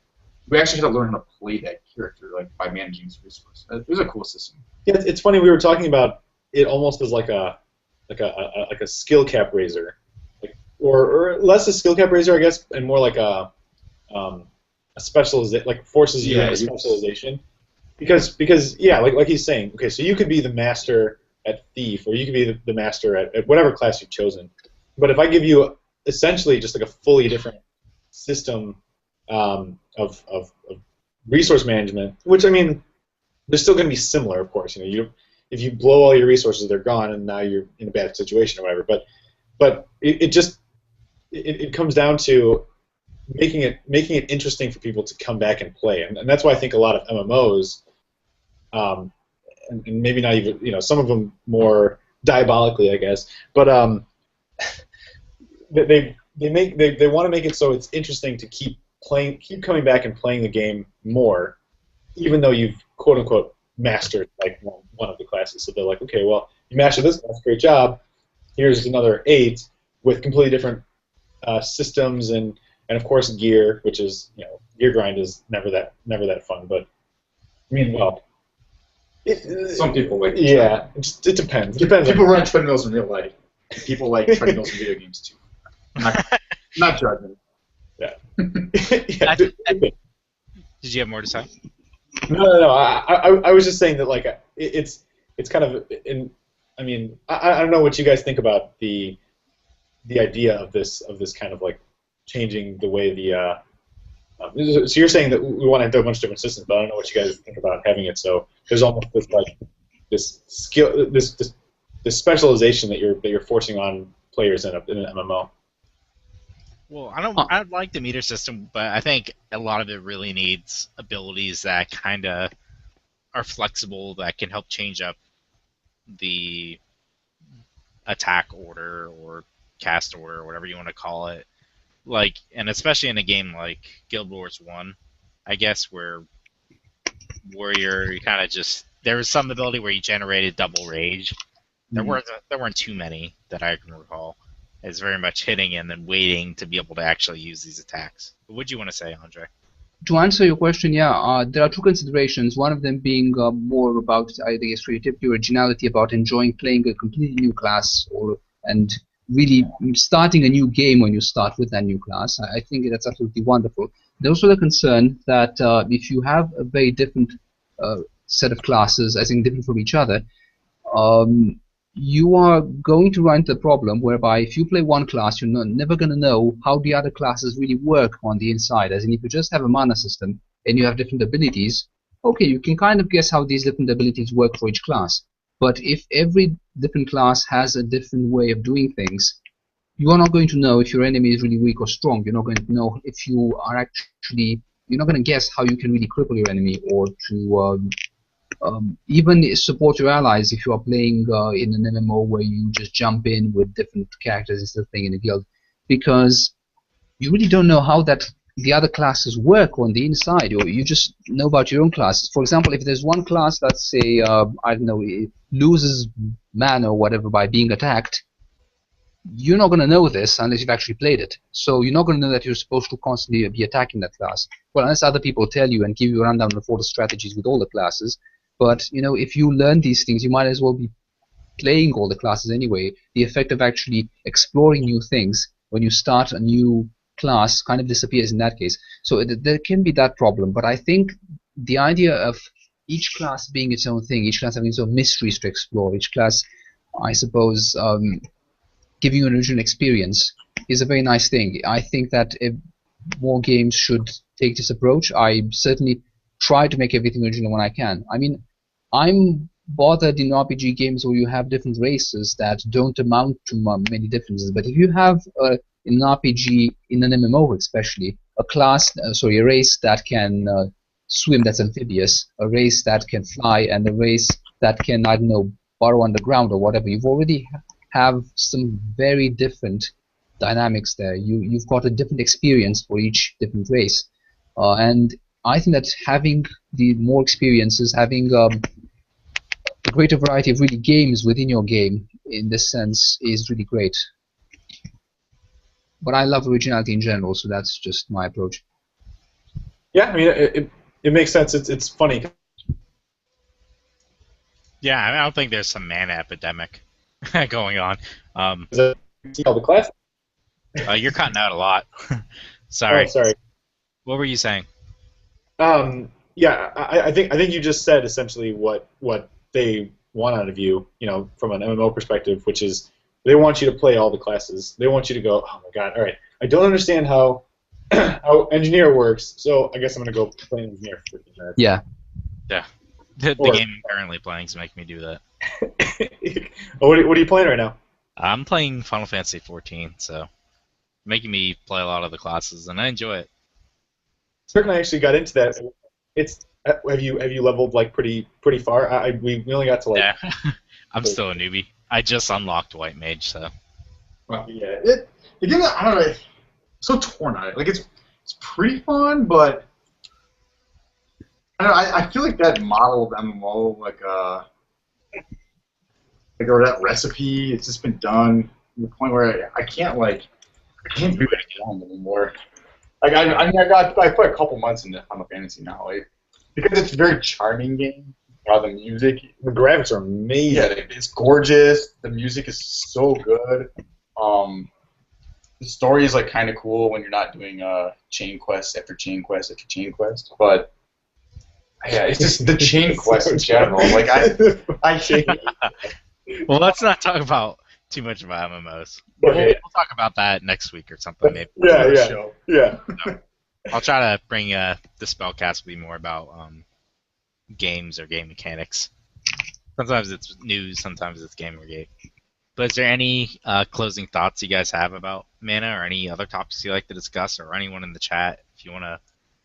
We actually had to learn how to play that character by managing his resources. It was a cool system. Yeah, it's funny. We were talking about it almost as like a skill cap raiser, or less a skill cap raiser, I guess, and more like a specialization, forces you into specialization. Because yeah, like he's saying, okay, so you could be the master at thief, or you could be the master at whatever class you've chosen. But if I give you essentially just a fully different system of resource management, which I mean, they're still going to be similar, of course. If you blow all your resources, they're gone, and now you're in a bad situation or whatever. But it comes down to making it interesting for people to come back and play, and that's why I think a lot of MMOs, and maybe not even some of them more diabolically, I guess, but they want to make it so it's interesting to keep coming back and playing the game more, even though you've quote unquote mastered one of the classes. So they're like, okay, well, you mastered this class, great job. Here's another 8 with completely different systems and of course gear, which is gear grind is never that fun. But I mean, well, some people like. Yeah, it depends. People run treadmills in real life. People like treadmills in video games too. I'm not judging. Yeah. I Did you have more to say? No. I was just saying that like it's kind of in. I mean, I don't know what you guys think about the idea of this kind of like changing the way the. So you're saying that we want to have a bunch of different systems, but I don't know what you guys think about having it. So there's almost this like this skill, this specialization that you're forcing on players in an MMO. Well, I don't. Uh, I like the meter system, but I think a lot of it really needs abilities that kind of are flexible that can help change up the attack order or cast order or whatever you want to call it. Like, and especially in a game like Guild Wars One, I guess where warrior you kind of just there was some ability where you generated double rage. There weren't too many that I can recall. It's very much hitting and then waiting to be able to actually use these attacks. What would you want to say, Andre? To answer your question, yeah, there are two considerations. One of them being more about, I guess, creativity, originality, about enjoying playing a completely new class, or and really starting a new game when you start with that new class. I think that's absolutely wonderful. There's also the concern that if you have a very different uh, set of classes, as in different from each other, um, you are going to run into the problem whereby if you play one class, you're never going to know how the other classes really work on the inside. As in, if you just have a mana system and you have different abilities, okay, you can kind of guess how these different abilities work for each class. But if every different class has a different way of doing things, you are not going to know if your enemy is really weak or strong. You're not going to know if you are actually, you're not going to guess how you can really cripple your enemy or to even support your allies if you are playing in an MMO where you just jump in with different characters instead of playing in a guild, because you really don't know how that the other classes work on the inside, or you just know about your own classes. For example, if there's one class, let's say, I don't know, it loses mana or whatever by being attacked, you're not going to know this unless you've actually played it. So you're not going to know that you're supposed to constantly be attacking that class. Well, unless other people tell you and give you a rundown of all the strategies with all the classes. But if you learn these things, you might as well be playing all the classes anyway. The effect of actually exploring new things when you start a new class kind of disappears in that case. So there can be that problem. But I think the idea of each class being its own thing, each class having its own mysteries to explore, each class, I suppose, giving you an original experience is a very nice thing. I think that more games should take this approach. I certainly try to make everything original when I can. I mean, I'm bothered in RPG games where you have different races that don't amount to many differences. But if you have in an RPG, in an MMO especially, a race that can swim, that's amphibious, a race that can fly, and a race that can, I don't know, burrow underground or whatever, you've already have some very different dynamics there. You've got a different experience for each different race, and I think that having the more experiences, having a greater variety of really games within your game, in this sense, is really great. But I love originality in general, so that's just my approach. Yeah, I mean it makes sense. It's funny. Yeah, I don't think there's some mana epidemic going on. See all the class. You're cutting out a lot. Sorry. Oh, sorry. What were you saying? Yeah, I think you just said essentially what they want out of you, from an MMO perspective, which is they want you to play all the classes. They want you to go, oh my god, all right, I don't understand how engineer works, so I guess I'm gonna go play an engineer for 15 minutes. Yeah. Yeah. The game I'm currently playing is making me do that. What are you playing right now? I'm playing Final Fantasy 14, so making me play a lot of the classes, and I enjoy it. Certainly, I actually got into that. It's have you leveled like pretty far? We only got to like. Yeah, I'm still a newbie. I just unlocked White Mage, so. Well, yeah, the game, I don't know, so torn on it. Like it's pretty fun, but I don't know. I feel like that model of MMO, like or that recipe, it's just been done to the point where I can't do it anymore. Like I put a couple months into Final Fantasy now, like because it's a very charming game. The music, the graphics are amazing. Yeah, it's gorgeous. The music is so good. the story is like kind of cool when you're not doing chain quest after chain quest after chain quest, but yeah, it's just the chain quest in general. Like I Well, let's not talk about too much about MMOs. Okay. We'll talk about that next week or something, maybe. Yeah. I'll try to bring the spellcast will be more about games or game mechanics. Sometimes it's news, sometimes it's Gamergate. But is there any closing thoughts you guys have about mana or any other topics you'd like to discuss, or anyone in the chat? If you want to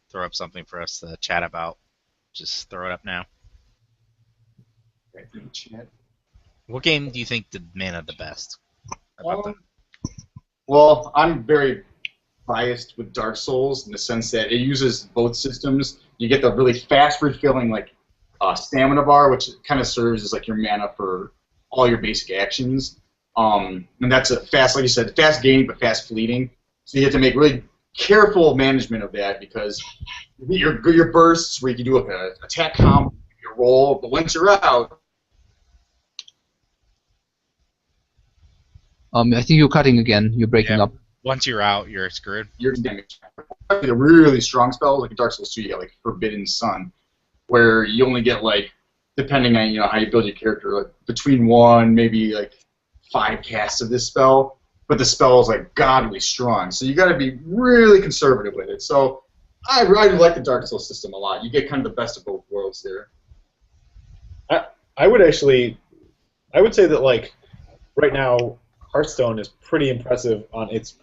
throw up something for us to chat about, just throw it up now. What game do you think did mana the best? About that? Well, I'm very biased with Dark Souls in the sense that it uses both systems. You get the really fast refilling like stamina bar, which kind of serves as like your mana for all your basic actions. And that's a fast, like you said, fast gaining but fast fleeting. So you have to make really careful management of that because your bursts where you can do an attack combo, your roll, but once you're out. I think you're cutting again. You're breaking up. Once you're out, you're screwed. You're damaged. The really strong spells, like in Dark Souls 2, you get like Forbidden Sun, where you only get like, depending on how you build your character, like between 1, maybe like 5 casts of this spell, but the spell is like godly strong. So you got to be really conservative with it. So I like the Dark Souls system a lot. You get kind of the best of both worlds there. I would say that like right now Hearthstone is pretty impressive on its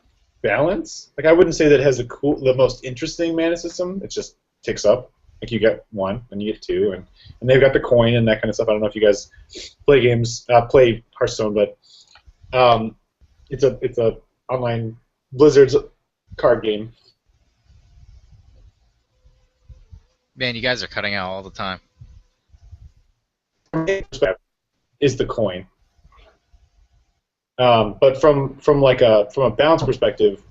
balance. Like I wouldn't say that it has the most interesting mana system. It just ticks up. Like you get 1 and you get 2, and they've got the coin and that kind of stuff. I don't know if you guys play Hearthstone, but it's a online Blizzard's card game. Man, you guys are cutting out all the time. Is the coin. But from a balance perspective,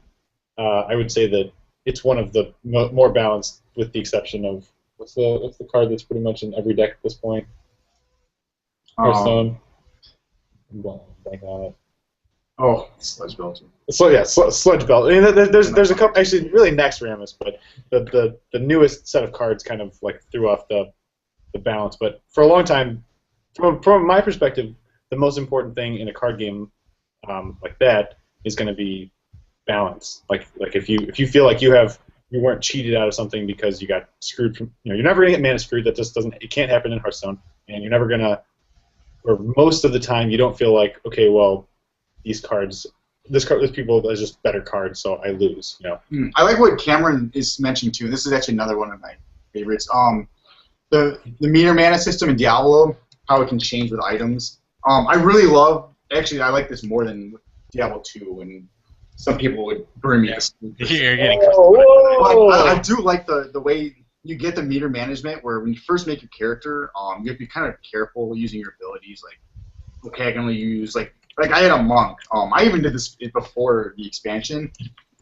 I would say that it's one of the more balanced, with the exception of what's the card that's pretty much in every deck at this point? Hearthstone. Sludge Belt. So yeah, Sludge Belt. I mean, there's a couple actually really next Ramus, but the newest set of cards kind of like threw off the balance. But for a long time, from my perspective, the most important thing in a card game like that is going to be balance. Like if you feel like you weren't cheated out of something because you got screwed from, you're never going to get mana screwed. That just it can't happen in Hearthstone, and you're never gonna, or most of the time you don't feel like, okay, well, this people is just better cards, so I lose. I like what Cameron is mentioning too. This is actually another one of my favorites. The meter mana system in Diablo, how it can change with items. I really love. Actually, I like this more than Diablo 2, and some people would burn me. You're getting I do like the way you get the meter management, where when you first make your character, you have to be kind of careful using your abilities. Like, okay, I can only use like I had a monk. I even did this before the expansion.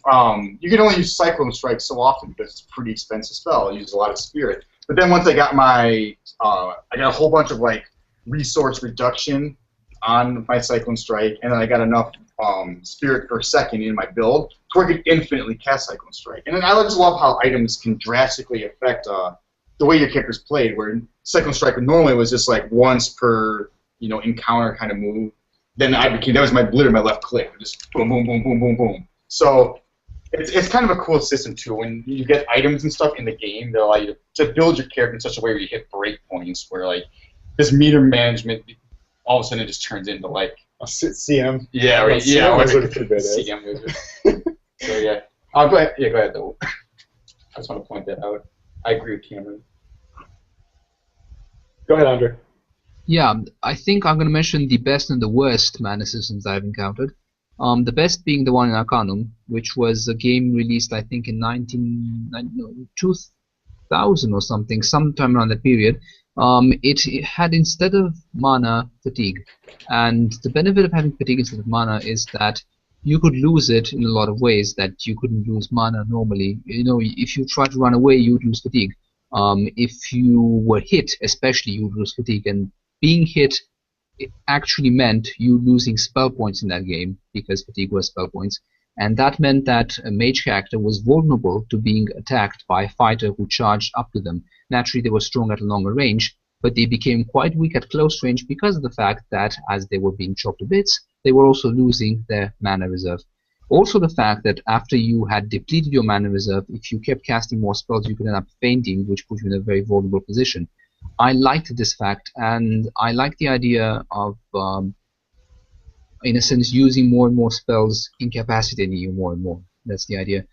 You can only use Cyclone Strike so often because it's a pretty expensive spell. It uses a lot of spirit. But then once I got I got a whole bunch of like resource reduction on my Cyclone Strike, and then I got enough spirit per second in my build to where I could infinitely cast Cyclone Strike. And then I just love how items can drastically affect the way your character's played, where Cyclone Strike normally was just like once per encounter kind of move. Then that was literally my left click, just boom, boom, boom, boom, boom, boom. So it's kind of a cool system too. When you get items and stuff in the game that allow you to build your character in such a way where you hit break points, where like this meter management, all of a sudden it just turns into like a CM. Yeah, right. CM CM wizard. So yeah, go ahead. Yeah, go ahead though. I just want to point that out. I agree with Cameron. Go ahead, Andre. Yeah, I think I'm going to mention the best and the worst mana systems I've encountered. The best being the one in Arcanum, which was a game released, I think, in 2000 or something, sometime around that period. It had, instead of mana, fatigue. And the benefit of having fatigue instead of mana is that you could lose it in a lot of ways that you couldn't lose mana normally. If you try to run away, you would lose fatigue. If you were hit, especially, you would lose fatigue. And being hit, it actually meant you losing spell points in that game, because fatigue was spell points. And that meant that a mage character was vulnerable to being attacked by a fighter who charged up to them. Naturally, they were strong at a longer range, but they became quite weak at close range because of the fact that as they were being chopped to bits, they were also losing their mana reserve. Also the fact that after you had depleted your mana reserve, if you kept casting more spells, you could end up fainting, which put you in a very vulnerable position. I liked this fact, and I liked the idea of, in a sense, using more and more spells, incapacitating you more and more. That's the idea.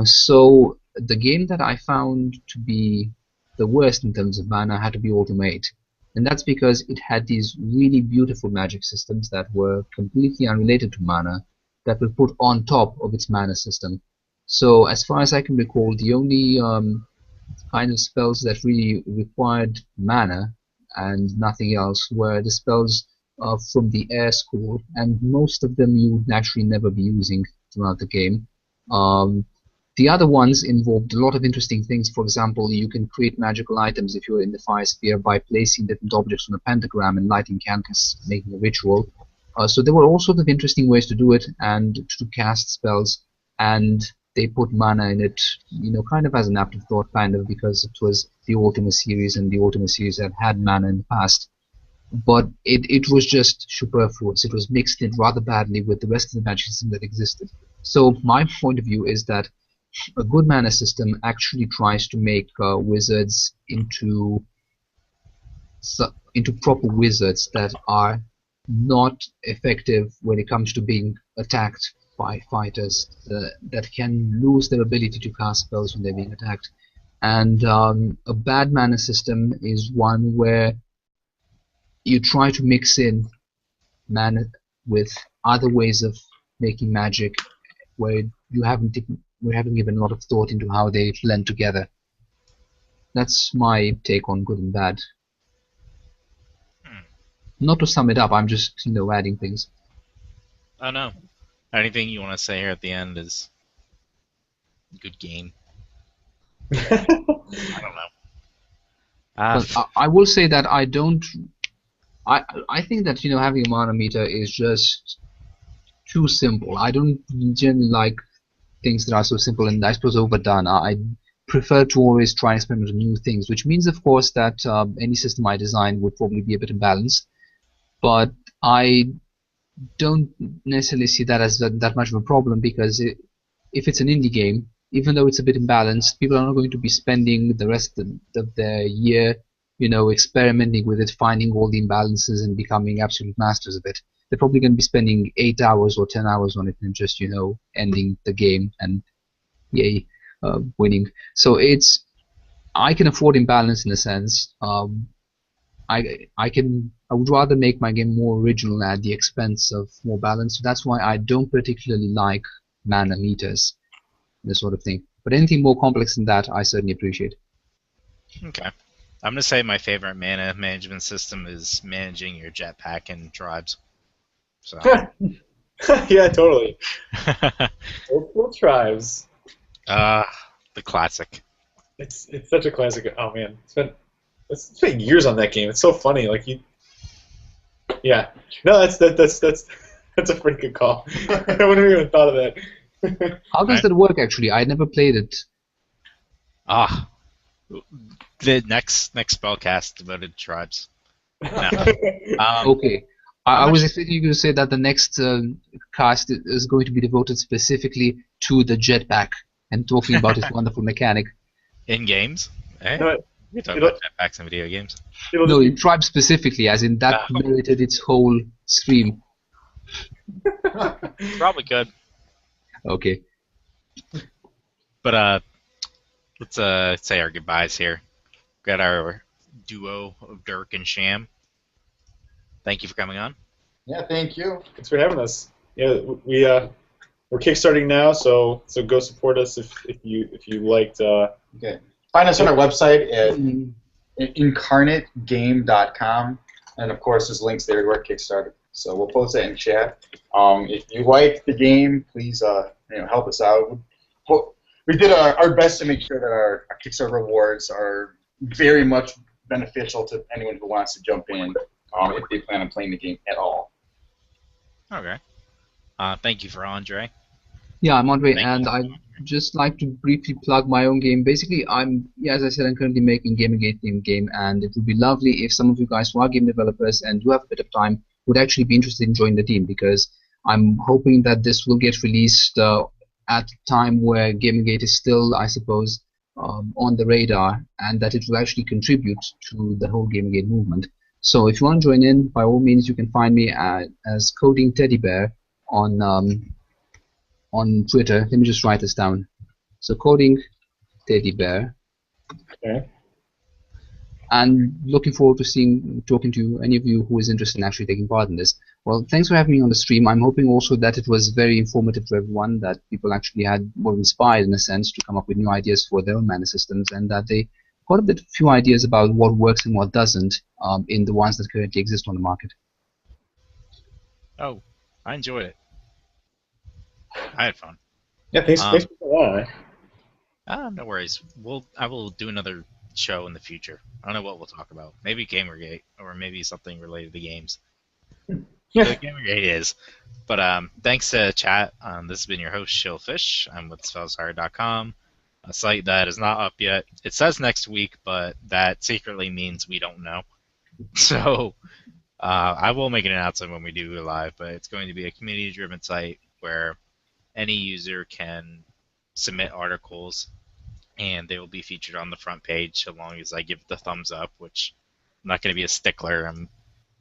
So the game that I found to be the worst in terms of mana had to be Ultimate. And that's because it had these really beautiful magic systems that were completely unrelated to mana, that were put on top of its mana system. So as far as I can recall, the only kind of spells that really required mana and nothing else were the spells from the air school, and most of them you would naturally never be using throughout the game. The other ones involved a lot of interesting things. For example, you can create magical items if you're in the fire sphere by placing different objects on a pentagram and lighting candles, making a ritual. So there were all sorts of interesting ways to do it and to cast spells, and they put mana in it, kind of as an afterthought, kind of, because it was the Ultima series, and the Ultima series had mana in the past. But it was just superfluous. It was mixed in rather badly with the rest of the magic system that existed. So my point of view is that a good mana system actually tries to make wizards into proper wizards that are not effective when it comes to being attacked by fighters, that can lose their ability to cast spells when they're being attacked. And a bad mana system is one where you try to mix in mana with other ways of making magic, where you haven't given a lot of thought into how they blend together. That's my take on good and bad. Not to sum it up, I'm just adding things. Oh no. Anything you want to say here at the end is good game. I don't know. But I will say that I don't. I think that having a mana meter is just too simple. I don't generally like things that are so simple and I suppose overdone. I prefer to always try and experiment with new things, which means, of course, that any system I design would probably be a bit imbalanced. But I don't necessarily see that as that much of a problem, because if it's an indie game, even though it's a bit imbalanced, people are not going to be spending the rest of their year, experimenting with it, finding all the imbalances and becoming absolute masters of it. They're probably going to be spending 8 hours or 10 hours on it and just, ending the game and yay, winning. So I can afford imbalance in a sense. I would rather make my game more original at the expense of more balance. So that's why I don't particularly like mana meters, this sort of thing. But anything more complex than that, I certainly appreciate. Okay. I'm going to say my favorite mana management system is managing your jetpack and tribes. So. Yeah, totally. Old tribes. The classic. It's such a classic. Oh man, it's been years on that game. It's so funny. Yeah. No, that's a pretty good call. I wouldn't have even thought of that. How does that work actually? I never played it. The next spellcast devoted to tribes. No. Okay. I was expecting you to say that the next cast is going to be devoted specifically to the jetpack and talking about its wonderful mechanic. In games? Eh? No, We talk about jetpacks in video games. No, in Tribe specifically, as in that merited its whole stream. Probably could. Okay. But let's say our goodbyes here. Got our duo of Dirk and Sham. Thank you for coming on. Yeah, thank you. Thanks for having us. Yeah, we're kickstarting now, so go support us if you liked. Okay. Find us on our website at incarnategame.com, and of course there's links there to our Kickstarter. So we'll post that in chat. If you like the game, please help us out. We did our best to make sure that our Kickstarter rewards are very much beneficial to anyone who wants to jump in if they plan on playing the game at all. Okay. Thank you for Andre. Yeah, I'm Andre, Thank and you. I'd just like to briefly plug my own game. Basically, yeah, as I said, I'm currently making Gamergate themed game, and it would be lovely if some of you guys who are game developers and do have a bit of time would actually be interested in joining the team, because I'm hoping that this will get released at a time where Gamergate is still, I suppose, on the radar, and that it will actually contribute to the whole Gamergate movement. So if you want to join in, by all means, you can find me as Coding Teddy Bear on Twitter. Let me just write this down. So coding teddy bear, Okay. and looking forward to talking to any of you who is interested in actually taking part in this. Well, thanks for having me on the stream. I'm hoping also that it was very informative to everyone, that people actually were inspired in a sense to come up with new ideas for their own mana systems, and that they got a few ideas about what works and what doesn't in the ones that currently exist on the market. Oh, I enjoyed it. I had fun. Yeah, thanks Um, for that. no worries. I will do another show in the future. I don't know what we'll talk about. Maybe Gamergate, or maybe something related to games. Yeah. The Gamergate is. But thanks to chat. This has been your host, Shillfish. I'm with spellflinger.com, a site that is not up yet. It says next week, but that secretly means we don't know. So I will make an announcement when we do go live, but it's going to be a community-driven site where any user can submit articles, and they will be featured on the front page so long as I give the thumbs up, which I'm not going to be a stickler. I'm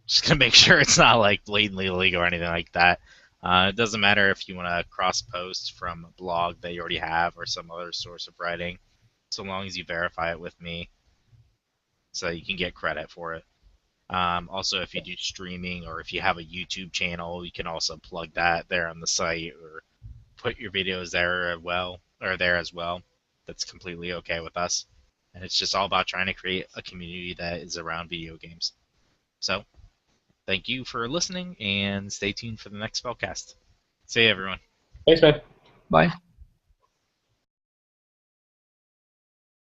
just going to make sure it's not like blatantly illegal or anything like that. It doesn't matter if you want to cross post from a blog that you already have or some other source of writing, so long as you verify it with me so you can get credit for it. Also, if you do streaming or if you have a YouTube channel, you can also plug that there on the site or put your videos there as well. That's completely okay with us. And it's just all about trying to create a community that is around video games. So, thank you for listening and stay tuned for the next spellcast. See you, everyone. Thanks, man. Bye.